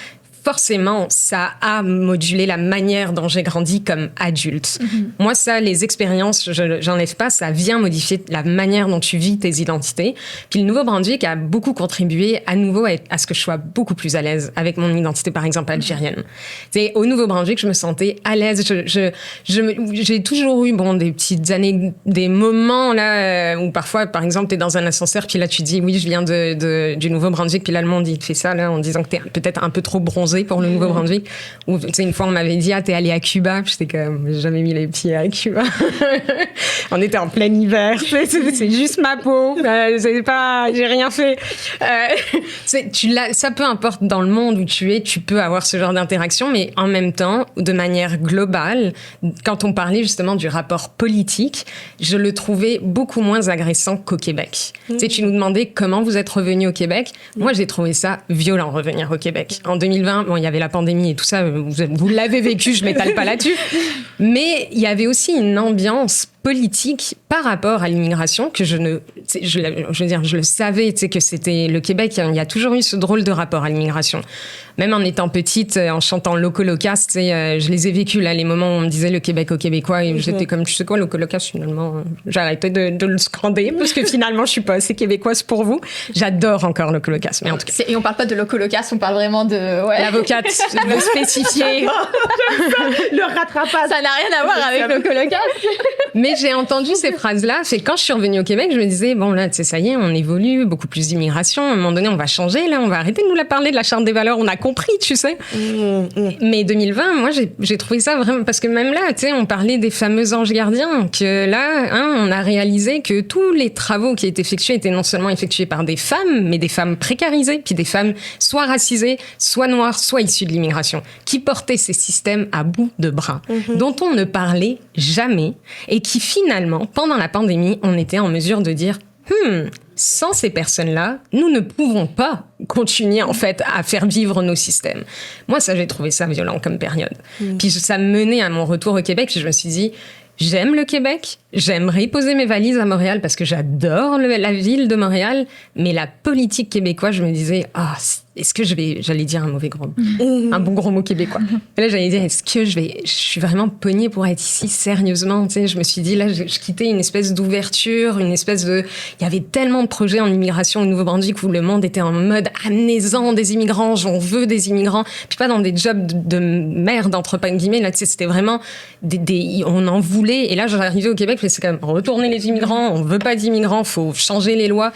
Forcément, ça a modulé la manière dont j'ai grandi comme adulte. Moi, ça, les expériences, j'enlève pas, ça vient modifier la manière dont tu vis tes identités. Puis le Nouveau-Brunswick a beaucoup contribué à nouveau à ce que je sois beaucoup plus à l'aise avec mon identité, par exemple, algérienne. C'est au Nouveau-Brunswick, je me sentais à l'aise. J'ai toujours eu, des petites années, des moments là où parfois, par exemple, t'es dans un ascenseur, puis là, tu dis, oui, je viens du Nouveau-Brunswick, puis là, le monde, il te fait ça, là, en disant que t'es peut-être un peu trop bronzé bronzée pour le Nouveau-Brunswick. Où, tu sais, une fois, on m'avait dit, t'es allée à Cuba. Puis j'étais comme, j'ai jamais mis les pieds à Cuba. On était en plein hiver. C'est juste ma peau. J'ai rien fait. Ça, peu importe dans le monde où tu es, tu peux avoir ce genre d'interaction, mais en même temps, de manière globale, quand on parlait justement du rapport politique, je le trouvais beaucoup moins agressant qu'au Québec. Tu sais, tu nous demandais comment vous êtes revenu au Québec. Moi, j'ai trouvé ça violent, revenir au Québec. En 2020, bon, il y avait la pandémie et tout ça, vous l'avez vécu, je m'étale pas là-dessus. Mais il y avait aussi une ambiance politique par rapport à l'immigration que je veux dire, je le savais, tu sais, que c'était le Québec, il y a toujours eu ce drôle de rapport à l'immigration. Même en étant petite, en chantant Loco-Locas, tu sais, je les ai vécus, là, les moments où on me disait le Québec aux Québécois, et j'étais comme, tu sais quoi, Loco-Locas, finalement, j'ai arrêté de le scander, parce que finalement, je suis pas assez québécoise pour vous. J'adore encore Loco-Locas, mais en tout cas. Et on parle pas de Loco-Locas, on parle vraiment de... Ouais. L'avocate, de spécifier. Le rattrapage. Ça n'a rien à voir avec Loco-Locas. Mais j'ai entendu ces phrases-là. C'est quand je suis revenue au Québec, je me disais, bon, là, tu sais, ça y est, on évolue, beaucoup plus d'immigration. À un moment donné, on va changer, là, on va arrêter de nous la parler de la Charte des valeurs. On a compris, tu sais. Mais 2020, moi, j'ai trouvé ça vraiment, parce que même là, tu sais, on parlait des fameux anges gardiens, que là, on a réalisé que tous les travaux qui étaient effectués étaient non seulement effectués par des femmes, mais des femmes précarisées, puis des femmes soit racisées, soit noires, soit issues de l'immigration, qui portaient ces systèmes à bout de bras, dont on ne parlait jamais, et qui finalement, pendant la pandémie, on était en mesure de dire sans ces personnes-là, nous ne pouvons pas continuer en fait à faire vivre nos systèmes. Moi, ça, j'ai trouvé ça violent comme période. Puis ça me menait à mon retour au Québec. Je me suis dit, j'aime le Québec, j'aimerais poser mes valises à Montréal parce que j'adore la ville de Montréal, mais la politique québécoise, je me disais, est-ce que j'allais dire un mauvais gros mot, un bon gros mot québécois. Et là, j'allais dire, est-ce que je suis vraiment pognée pour être ici sérieusement, tu sais, je me suis dit, là, je quittais une espèce d'ouverture, il y avait tellement de projets en immigration au Nouveau-Brunswick où le monde était en mode, amenez-en des immigrants, on veut des immigrants, puis pas dans des jobs de merde, entre guillemets, là, tu sais, c'était vraiment on en voulait, et là, j'arrivais au Québec, c'est comme, retourner les immigrants, on veut pas d'immigrants, faut changer les lois.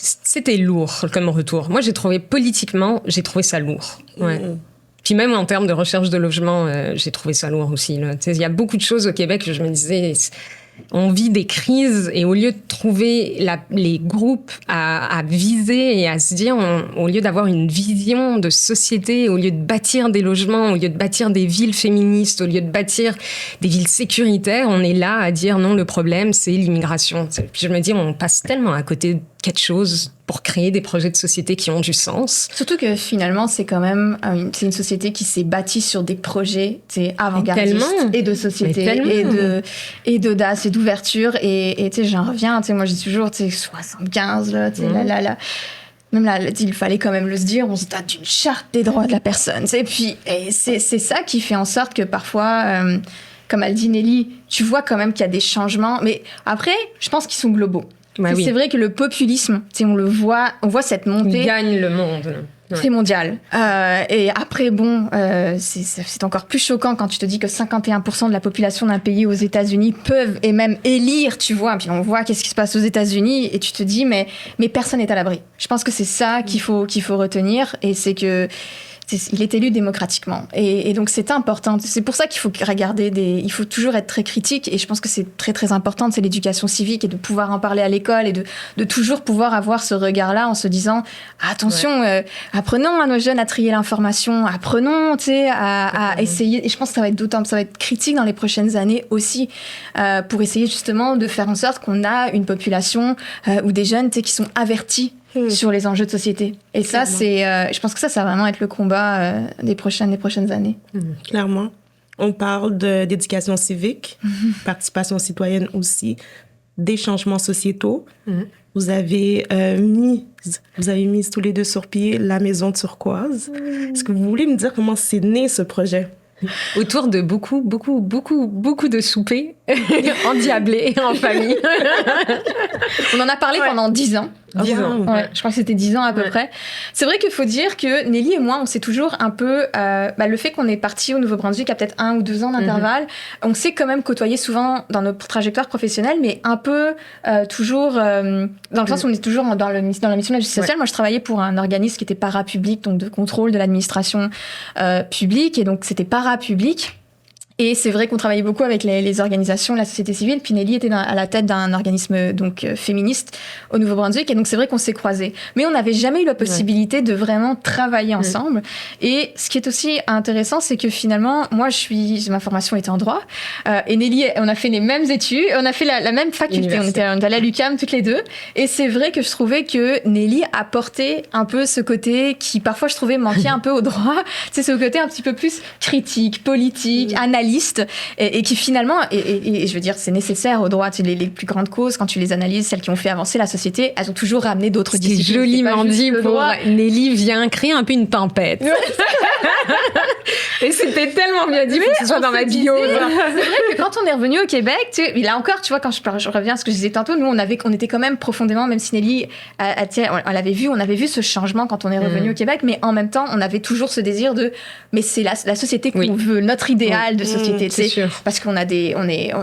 C'était lourd comme retour. Moi, politiquement, j'ai trouvé ça lourd. Ouais. Puis même en termes de recherche de logement, j'ai trouvé ça lourd aussi. Il y a beaucoup de choses au Québec que je me disais, on vit des crises et au lieu de trouver les groupes à viser et à se dire, au lieu d'avoir une vision de société, au lieu de bâtir des logements, au lieu de bâtir des villes féministes, au lieu de bâtir des villes sécuritaires, on est là à dire non, le problème, c'est l'immigration. Puis je me dis, on passe tellement à côté de quelque chose pour créer des projets de société qui ont du sens. Surtout que finalement, c'est quand même c'est une société qui s'est bâtie sur des projets avant-gardistes et de société et d'audace et d'ouverture. Et tu sais, j'en reviens, tu sais, moi je dis toujours, tu sais, 75, là, tu sais, là. Même là, il fallait quand même le se dire, on se date d'une charte des droits de la personne. Et puis, c'est ça qui fait en sorte que parfois, comme elle dit Nelly, tu vois quand même qu'il y a des changements. Mais après, je pense qu'ils sont globaux. Bah oui. C'est vrai que le populisme, on voit cette montée. Il gagne le monde. Ouais. C'est mondial. Et après, c'est encore plus choquant quand tu te dis que 51% de la population d'un pays aux États-Unis peuvent et même élire, tu vois. Puis on voit qu'est-ce qui se passe aux États-Unis et tu te dis, mais personne n'est à l'abri. Je pense que c'est ça qu'il faut retenir, et c'est que il est élu démocratiquement. Et donc, c'est important. C'est pour ça qu'il faut regarder il faut toujours être très critique. Et je pense que c'est très, très important. C'est l'éducation civique et de pouvoir en parler à l'école et de toujours pouvoir avoir ce regard-là en se disant, attention, apprenons à nos jeunes à trier l'information, apprenons, à essayer. Et je pense que ça va être critique dans les prochaines années aussi, pour essayer justement de faire en sorte qu'on a une population ou des jeunes, qui sont avertis sur les enjeux de société. Et ça, je pense que ça va vraiment être le combat des prochaines années. Clairement. On parle d'éducation civique, participation citoyenne aussi, des changements sociétaux. Vous avez mis tous les deux sur pied la Maison Turquoise. Est-ce que vous voulez me dire comment c'est né ce projet? Autour de beaucoup de soupers endiablés en famille. On en a parlé pendant 10 ans. 10 ans. Ouais, je crois que c'était 10 ans à peu près. C'est vrai qu'il faut dire que Nelly et moi, on s'est toujours un peu... le fait qu'on est parti au Nouveau-Brunswick à peut-être 1 ou 2 ans d'intervalle, on s'est quand même côtoyé souvent dans notre trajectoire professionnelle, mais un peu toujours... dans le sens où on est toujours dans la mission de la justice sociale. Moi, je travaillais pour un organisme qui était parapublic, donc de contrôle de l'administration publique, et donc c'était parapublic. Et c'est vrai qu'on travaillait beaucoup avec les organisations, la société civile. Puis Nelly était à la tête d'un organisme féministe au Nouveau-Brunswick. Et donc c'est vrai qu'on s'est croisés. Mais on n'avait jamais eu la possibilité de vraiment travailler ensemble. Et ce qui est aussi intéressant, c'est que finalement, moi, ma formation était en droit. Et Nelly, on a fait les mêmes études. On a fait la même faculté. On était allés à l'UQAM toutes les deux. Et c'est vrai que je trouvais que Nelly apportait un peu ce côté qui, parfois, je trouvais manquait un peu au droit. C'est ce côté un petit peu plus critique, politique, analytique. Et qui finalement, et je veux dire, c'est nécessaire au droit. Les plus grandes causes, quand tu les analyses, celles qui ont fait avancer la société, elles ont toujours ramené d'autres disciplines. C'est joliment dit pour Nelly vient créer un peu une tempête. Et c'était tellement bien dit pour que ce soit dans ma bio. C'est vrai que quand on est revenu au Québec, là encore, tu vois, quand je reviens à ce que je disais tantôt, nous, on était quand même profondément, même si Nelly, on l'avait vu, on avait vu ce changement quand on est revenu au Québec, mais en même temps, on avait toujours ce désir mais c'est la société qu'on veut, notre idéal de société. C'est sûr. Parce qu'on a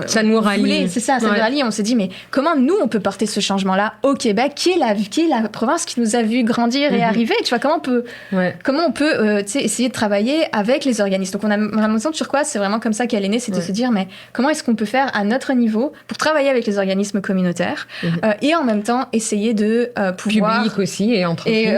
ça nous rallie. C'est ça nous rallie. On s'est dit, mais comment nous, on peut porter ce changement-là au Québec, qui est la province qui nous a vu grandir et arriver. Tu vois, comment on peut essayer de travailler avec les organismes. Donc, la maison turquoise, c'est vraiment comme ça qu'elle est née, c'est de se dire, mais comment est-ce qu'on peut faire à notre niveau pour travailler avec les organismes communautaires et en même temps essayer de pouvoir... Public aussi et entreprise.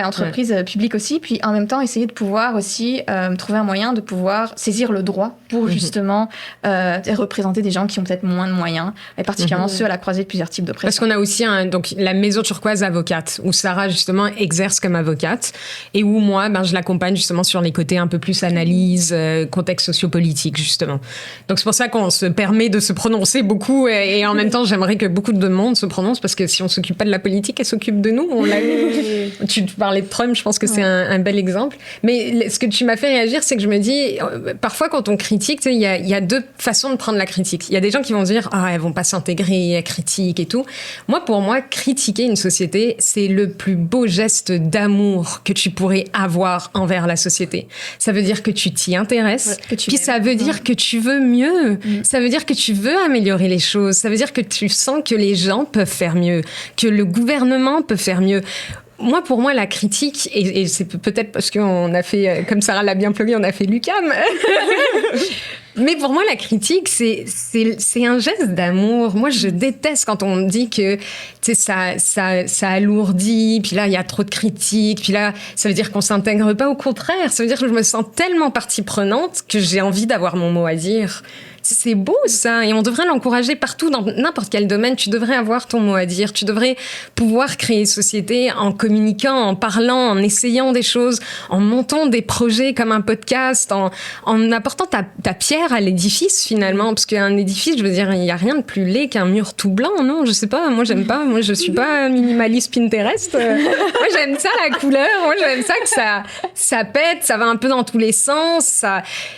Entreprise publique aussi. Puis en même temps, essayer de pouvoir aussi trouver un moyen de pouvoir saisir le droit pour justement représenter des gens qui ont peut-être moins de moyens, et particulièrement ceux à la croisée de plusieurs types de pression. Parce qu'on a aussi donc la Maison Turquoise avocate, où Sarah justement exerce comme avocate, et où moi, je l'accompagne justement sur les côtés un peu plus analyse, contexte sociopolitique justement. Donc c'est pour ça qu'on se permet de se prononcer beaucoup, et en même temps j'aimerais que beaucoup de monde se prononce, parce que si on s'occupe pas de la politique, elle s'occupe de nous. On l'a vu. Tu parlais de Trump, je pense que c'est un bel exemple. Mais ce que tu m'as fait réagir, c'est que je me dis, parfois quand on critique, il y a deux façons de prendre la critique. Il y a des gens qui vont se dire, elles vont pas s'intégrer, elles critiquent et tout. Pour moi, critiquer une société, c'est le plus beau geste d'amour que tu pourrais avoir envers la société. Ça veut dire que tu t'y intéresses, puis ça veut dire que tu veux mieux. Ça veut dire que tu veux améliorer les choses. Ça veut dire que tu sens que les gens peuvent faire mieux, que le gouvernement peut faire mieux. Pour moi, la critique, et c'est peut-être parce qu'on a fait, comme Sarah l'a bien plugué, on a fait l'UQAM. Mais pour moi, la critique, c'est un geste d'amour. Moi, je déteste quand on me dit que, ça alourdit, puis là, il y a trop de critiques, puis là, ça veut dire qu'on s'intègre pas. Au contraire, ça veut dire que je me sens tellement partie prenante que j'ai envie d'avoir mon mot à dire. C'est beau, ça, et on devrait l'encourager partout, dans n'importe quel domaine. Tu devrais avoir ton mot à dire. Tu devrais pouvoir créer société en communiquant, en parlant, en essayant des choses, en montant des projets comme un podcast, en apportant ta pierre à l'édifice, finalement. Parce qu'un édifice, je veux dire, il n'y a rien de plus laid qu'un mur tout blanc, non? Je sais pas, moi, j'aime pas. Moi, je suis pas minimaliste Pinterest. Moi, j'aime ça, la couleur. Moi, j'aime ça que ça pète, ça va un peu dans tous les sens.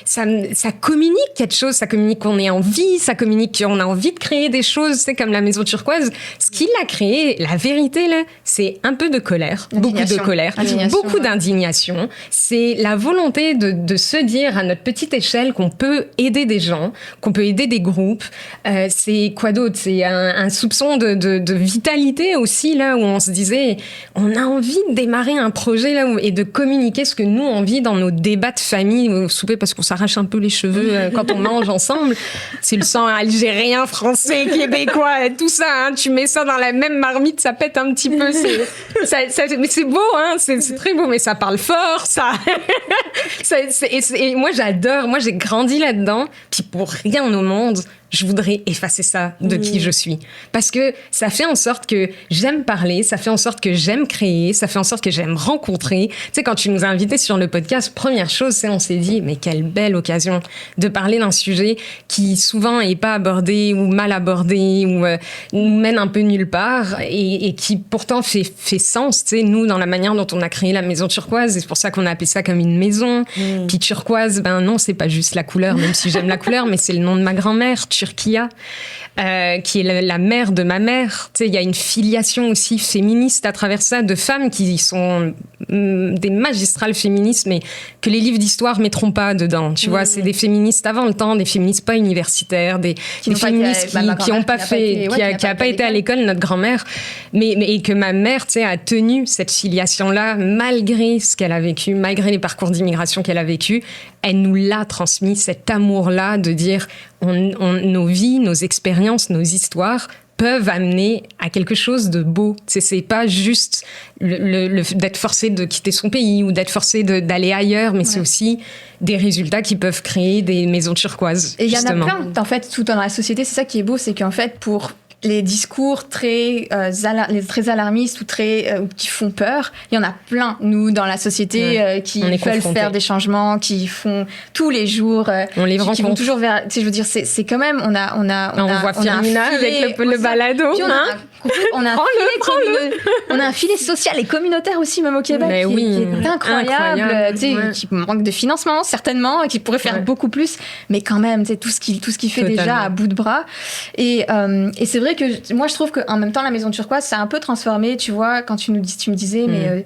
Ça communique quelque chose, ça communique qu'on est en vie, ça communique qu'on a envie de créer des choses, c'est comme la Maison Turquoise. Ce qu'il a créé, la vérité, là, c'est un peu de colère, beaucoup de colère, beaucoup d'indignation. C'est la volonté de se dire à notre petite échelle qu'on peut aider des gens, qu'on peut aider des groupes. C'est quoi d'autre? C'est un soupçon de vitalité aussi, là, où on se disait, on a envie de démarrer un projet, là, et de communiquer ce que nous, on vit dans nos débats de famille au souper, parce qu'on s'arrache un peu les cheveux quand on mange ensemble. C'est le sang algérien, français, québécois, tout ça, hein, tu mets ça dans la même marmite, ça pète un petit peu. Mais c'est beau, hein, c'est très beau, mais ça parle fort, ça. Et moi, j'adore, moi, j'ai grandi là-dedans, puis pour rien au monde, je voudrais effacer ça de qui je suis. Parce que ça fait en sorte que j'aime parler, ça fait en sorte que j'aime créer, ça fait en sorte que j'aime rencontrer. Tu sais, quand tu nous as invités sur le podcast, première chose, c'est on s'est dit, mais quelle belle occasion de parler d'un sujet qui souvent est pas abordé ou mal abordé ou nous mène un peu nulle part et qui pourtant fait sens, tu sais, nous, dans la manière dont on a créé la Maison Turquoise. Et c'est pour ça qu'on a appelé ça comme une maison. Puis turquoise, non, c'est pas juste la couleur, même si j'aime la couleur, mais c'est le nom de ma grand-mère. sur Kia, qui est la mère de ma mère. Tu sais, il y a une filiation aussi féministe à travers ça, de femmes qui sont des magistrales féministes, mais que les livres d'histoire mettront pas dedans. Tu vois, c'est des féministes avant le temps, des féministes pas universitaires, des féministes qui n'ont pas fait, qui a pas été à l'école, notre grand-mère, et que ma mère, tu sais, a tenu cette filiation-là malgré ce qu'elle a vécu, malgré les parcours d'immigration qu'elle a vécu. Elle nous l'a transmis, cet amour-là de dire nos vies, nos expériences, nos histoires peuvent amener à quelque chose de beau. C'est pas juste d'être forcé de quitter son pays ou d'être forcé d'aller ailleurs, mais c'est aussi des résultats qui peuvent créer des maisons turquoises. Et il y en a justement. plein, en fait, tout dans la société. C'est ça qui est beau, c'est qu'en fait, pour les discours très alarmistes ou qui font peur, il y en a plein, nous, dans la société, qui veulent faire des changements, qui font tous les jours, on les rencontre. qui vont toujours vers... Tu sais, je veux dire, c'est quand même... On voit Firmina avec le balado. On a un filet social et communautaire aussi, même au Québec, qui est incroyable. Tu sais, qui manque de financement, certainement, qui pourrait faire beaucoup plus, mais quand même, tu sais, tout ce qu'il fait déjà à bout de bras. Et c'est vrai que moi, je trouve qu'en même temps, la Maison Turquoise, ça a un peu transformé, tu vois, quand tu me disais, mais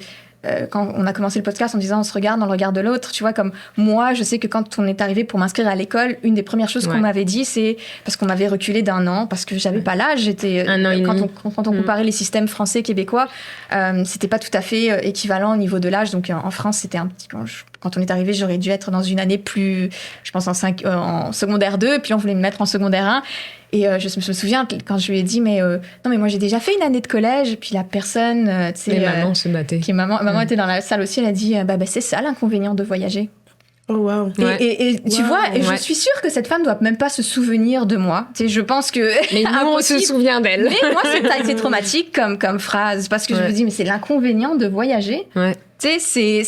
quand on a commencé le podcast en disant on se regarde dans le regard de l'autre, tu vois, comme moi, je sais que quand on est arrivé pour m'inscrire à l'école, une des premières choses qu'on m'avait dit, c'est parce qu'on m'avait reculé d'1 an, parce que j'avais pas l'âge, quand on comparait les systèmes français, québécois, c'était pas tout à fait équivalent au niveau de l'âge, donc en France, c'était un petit... Quand on est arrivé, j'aurais dû être dans une année plus, je pense en secondaire 2, puis on voulait me mettre en secondaire 1. Et je me souviens quand je lui ai dit non mais moi j'ai déjà fait une année de collège, puis la personne tu sais maman se battait, maman était dans la salle aussi, elle a dit c'est ça l'inconvénient de voyager. Oh wow. Et tu vois, et je suis sûre que cette femme doit même pas se souvenir de moi. Tu sais, je pense que mais nous on se souvient d'elle. Mais moi c'est traumatique comme phrase, parce que je me dis mais c'est l'inconvénient de voyager. Tu sais,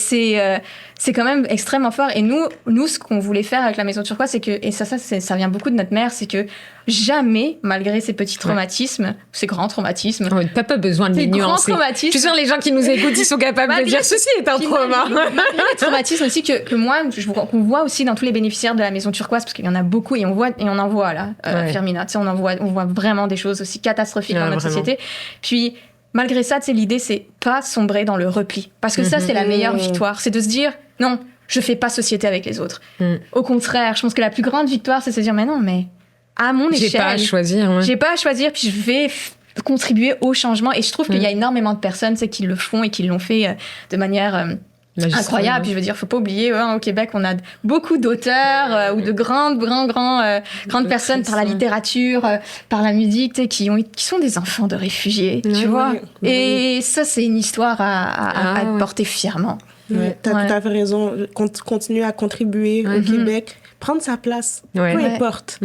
c'est quand même extrêmement fort. Et nous, ce qu'on voulait faire avec la Maison Turquoise, c'est que, et ça vient beaucoup de notre mère, c'est que jamais, malgré ces petits traumatismes, ces grands traumatismes... T'as pas besoin de les nuancer. Je suis sûre les gens qui nous écoutent, ils sont capables de dire ceci est un trauma. Les traumatismes aussi que moi, qu'on voit aussi dans tous les bénéficiaires de la Maison Turquoise, parce qu'il y en a beaucoup, et on en voit là, Firmina. Tu sais, on voit vraiment des choses aussi catastrophiques dans notre société. Puis... Malgré ça, tu sais, l'idée, c'est pas sombrer dans le repli. Parce que ça, c'est la meilleure victoire. C'est de se dire, non, je fais pas société avec les autres. Au contraire, je pense que la plus grande victoire, c'est de se dire, mais non, mais à mon échelle... J'ai pas à choisir. J'ai pas à choisir, puis je vais contribuer au changement. Et je trouve qu'il y a énormément de personnes, tu sais, qui le font et qui l'ont fait de manière... incroyable. Puis je veux dire, faut pas oublier, au Québec, on a beaucoup d'auteurs ou de grandes personnes par la littérature, par la musique, tu sais, qui sont des enfants de réfugiés, tu vois. Et ça, c'est une histoire à porter fièrement. T'as tout à fait raison. Continuer à contribuer au Québec, prendre sa place, peu importe.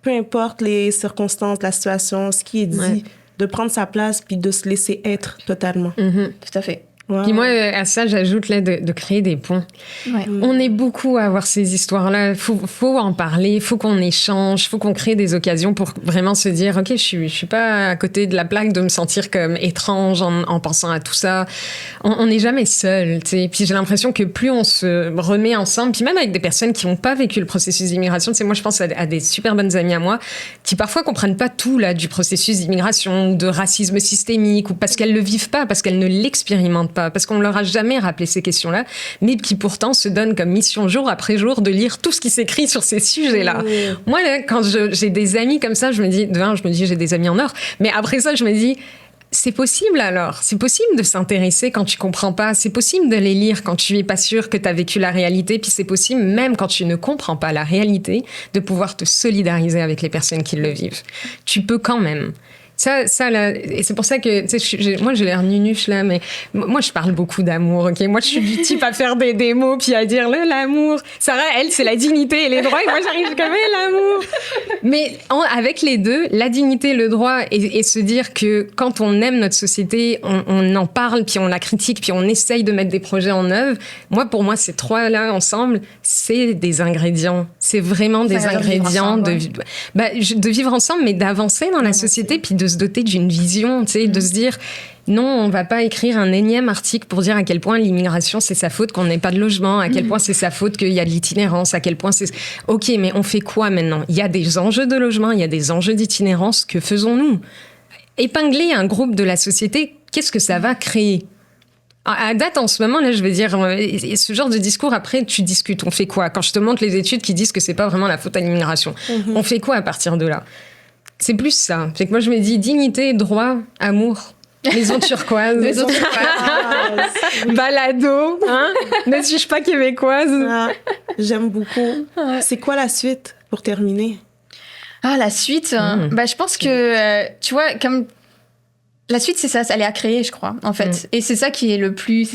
Peu importe les circonstances, la situation, ce qui est dit, de prendre sa place puis de se laisser être totalement. Tout à fait. Wow. Puis moi, à ça, j'ajoute là de créer des ponts. On est beaucoup à avoir ces histoires-là. Faut en parler, faut qu'on échange, faut qu'on crée des occasions pour vraiment se dire, ok, je suis pas à côté de la plaque de me sentir comme étrange en pensant à tout ça. On n'est jamais seul, tu sais. Puis j'ai l'impression que plus on se remet ensemble, puis même avec des personnes qui n'ont pas vécu le processus d'immigration, tu sais, moi je pense à des super bonnes amies à moi qui parfois comprennent pas tout là du processus d'immigration ou de racisme systémique, ou parce qu'elles le vivent pas, parce qu'elles ne l'expérimentent pas, parce qu'on leur a jamais rappelé ces questions-là, mais qui pourtant se donnent comme mission jour après jour de lire tout ce qui s'écrit sur ces sujets-là. Moi, là, quand j'ai des amis comme ça, je me dis j'ai des amis en or, mais après ça, je me dis, c'est possible alors. C'est possible de s'intéresser quand tu comprends pas. C'est possible de les lire quand tu es pas sûr que tu as vécu la réalité. Puis c'est possible, même quand tu ne comprends pas la réalité, de pouvoir te solidariser avec les personnes qui le vivent. Tu peux quand même. Ça là, et c'est pour ça que, tu sais, moi j'ai l'air nunuche là, mais moi je parle beaucoup d'amour, ok? Moi je suis du type à faire des mots puis à dire l'amour. Sarah, elle, c'est la dignité et les droits, et moi j'arrive comme l'amour. Mais avec les deux, la dignité, le droit, et se dire que quand on aime notre société, on en parle, puis on la critique, puis on essaye de mettre des projets en œuvre. Pour moi, ces trois-là ensemble, c'est des ingrédients. C'est vraiment des ingrédients de vivre ensemble, mais d'avancer dans la société, puis de se doter d'une vision, tu sais, de se dire non, on va pas écrire un énième article pour dire à quel point l'immigration c'est sa faute qu'on n'ait pas de logement, à quel point c'est sa faute qu'il y a de l'itinérance, à quel point c'est... Ok, mais on fait quoi maintenant? Il y a des enjeux de logement, il y a des enjeux d'itinérance, que faisons-nous? Épingler un groupe de la société, qu'est-ce que ça va créer? À date, en ce moment, là, je vais dire, ce genre de discours, après, tu discutes. On fait quoi? Quand je te montre les études qui disent que c'est pas vraiment la faute à l'immigration, on fait quoi à partir de là? C'est plus ça. Fait que moi, je me dis dignité, droit, amour. Maison turquoise. Maison turquoise. Balado. Hein? Ne suis-je pas québécoise? Ah, j'aime beaucoup. C'est quoi la suite pour terminer? Ah, la suite, bah, je pense que, tu vois, comme la suite, c'est ça, elle est à créer, je crois, en fait. Et c'est ça qui est le plus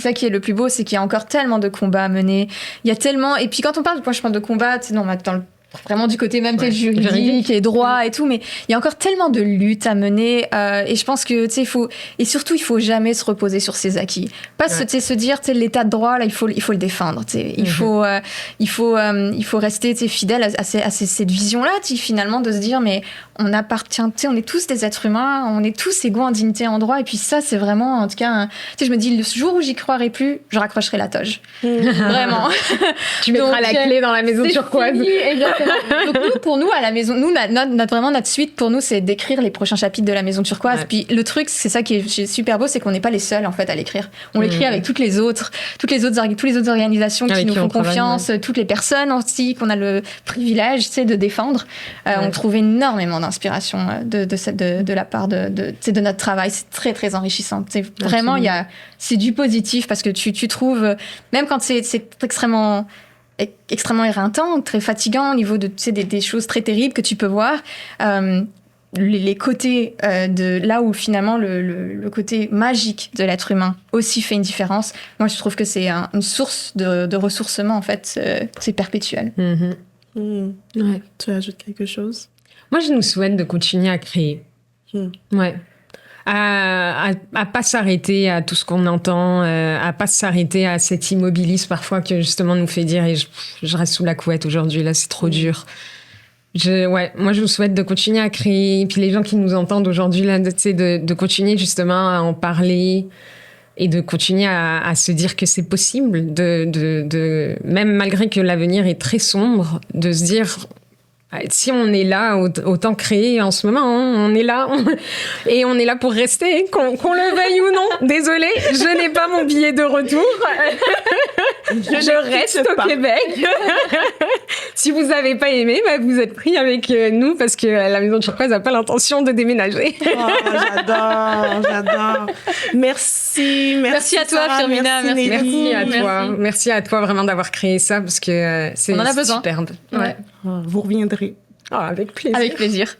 beau, c'est qu'il y a encore tellement de combats à mener. Il y a tellement, et puis quand on parle, moi je parle de combat, tu sais, non, dans le vraiment du côté même juridique et droit et tout, mais il y a encore tellement de luttes à mener et je pense que tu sais il faut jamais se reposer sur ses acquis, pas se dire tu sais l'état de droit là il faut le défendre, tu sais il faut rester tu sais fidèle à cette vision là, tu sais, finalement de se dire mais on appartient, tu sais on est tous des êtres humains, on est tous égaux en dignité en droit et puis ça c'est vraiment en tout cas tu sais je me dis le jour où j'y croirais plus je raccrocherai la toge vraiment. Tu mettras la clé dans la maison turquoise. Exactement. Donc pour nous à la maison, notre suite pour nous c'est d'écrire les prochains chapitres de la maison turquoise. Ouais. Puis le truc c'est ça qui est super beau, c'est qu'on n'est pas les seuls en fait à l'écrire. On l'écrit avec toutes les autres organisations qui nous font confiance, toutes les personnes aussi qu'on a le privilège tu sais de défendre. On trouve énormément d'inspiration de la part de notre travail. C'est très très enrichissant. C'est vraiment c'est du positif parce que tu trouves même quand c'est extrêmement éreintant, très fatigant au niveau de tu sais, des choses très terribles que tu peux voir. Les côtés de là où finalement le côté magique de l'être humain aussi fait une différence. Moi, je trouve que c'est une source de ressourcement en fait. C'est perpétuel. Ouais. Tu ajoutes quelque chose? Moi, je nous souhaite de continuer à créer. Ouais. À pas s'arrêter à tout ce qu'on entend, à pas s'arrêter à cet immobilisme parfois que justement nous fait dire et je reste sous la couette aujourd'hui, là c'est trop dur. Moi je vous souhaite de continuer à créer et puis les gens qui nous entendent aujourd'hui là, de continuer justement à en parler et de continuer à se dire que c'est possible de même malgré que l'avenir est très sombre, de se dire si on est là, autant créer en ce moment. Hein, on est là. Et on est là pour rester, qu'on le veuille ou non. Désolée, je n'ai pas mon billet de retour. Je reste au Québec. Si vous n'avez pas aimé, vous êtes pris avec nous parce que la Maison Turquoise n'a pas l'intention de déménager. Oh, j'adore. Merci à toi, Firmina. Merci à toi vraiment d'avoir créé ça parce que c'est superbe. Ouais. Vous reviendrez. Avec plaisir. Avec plaisir.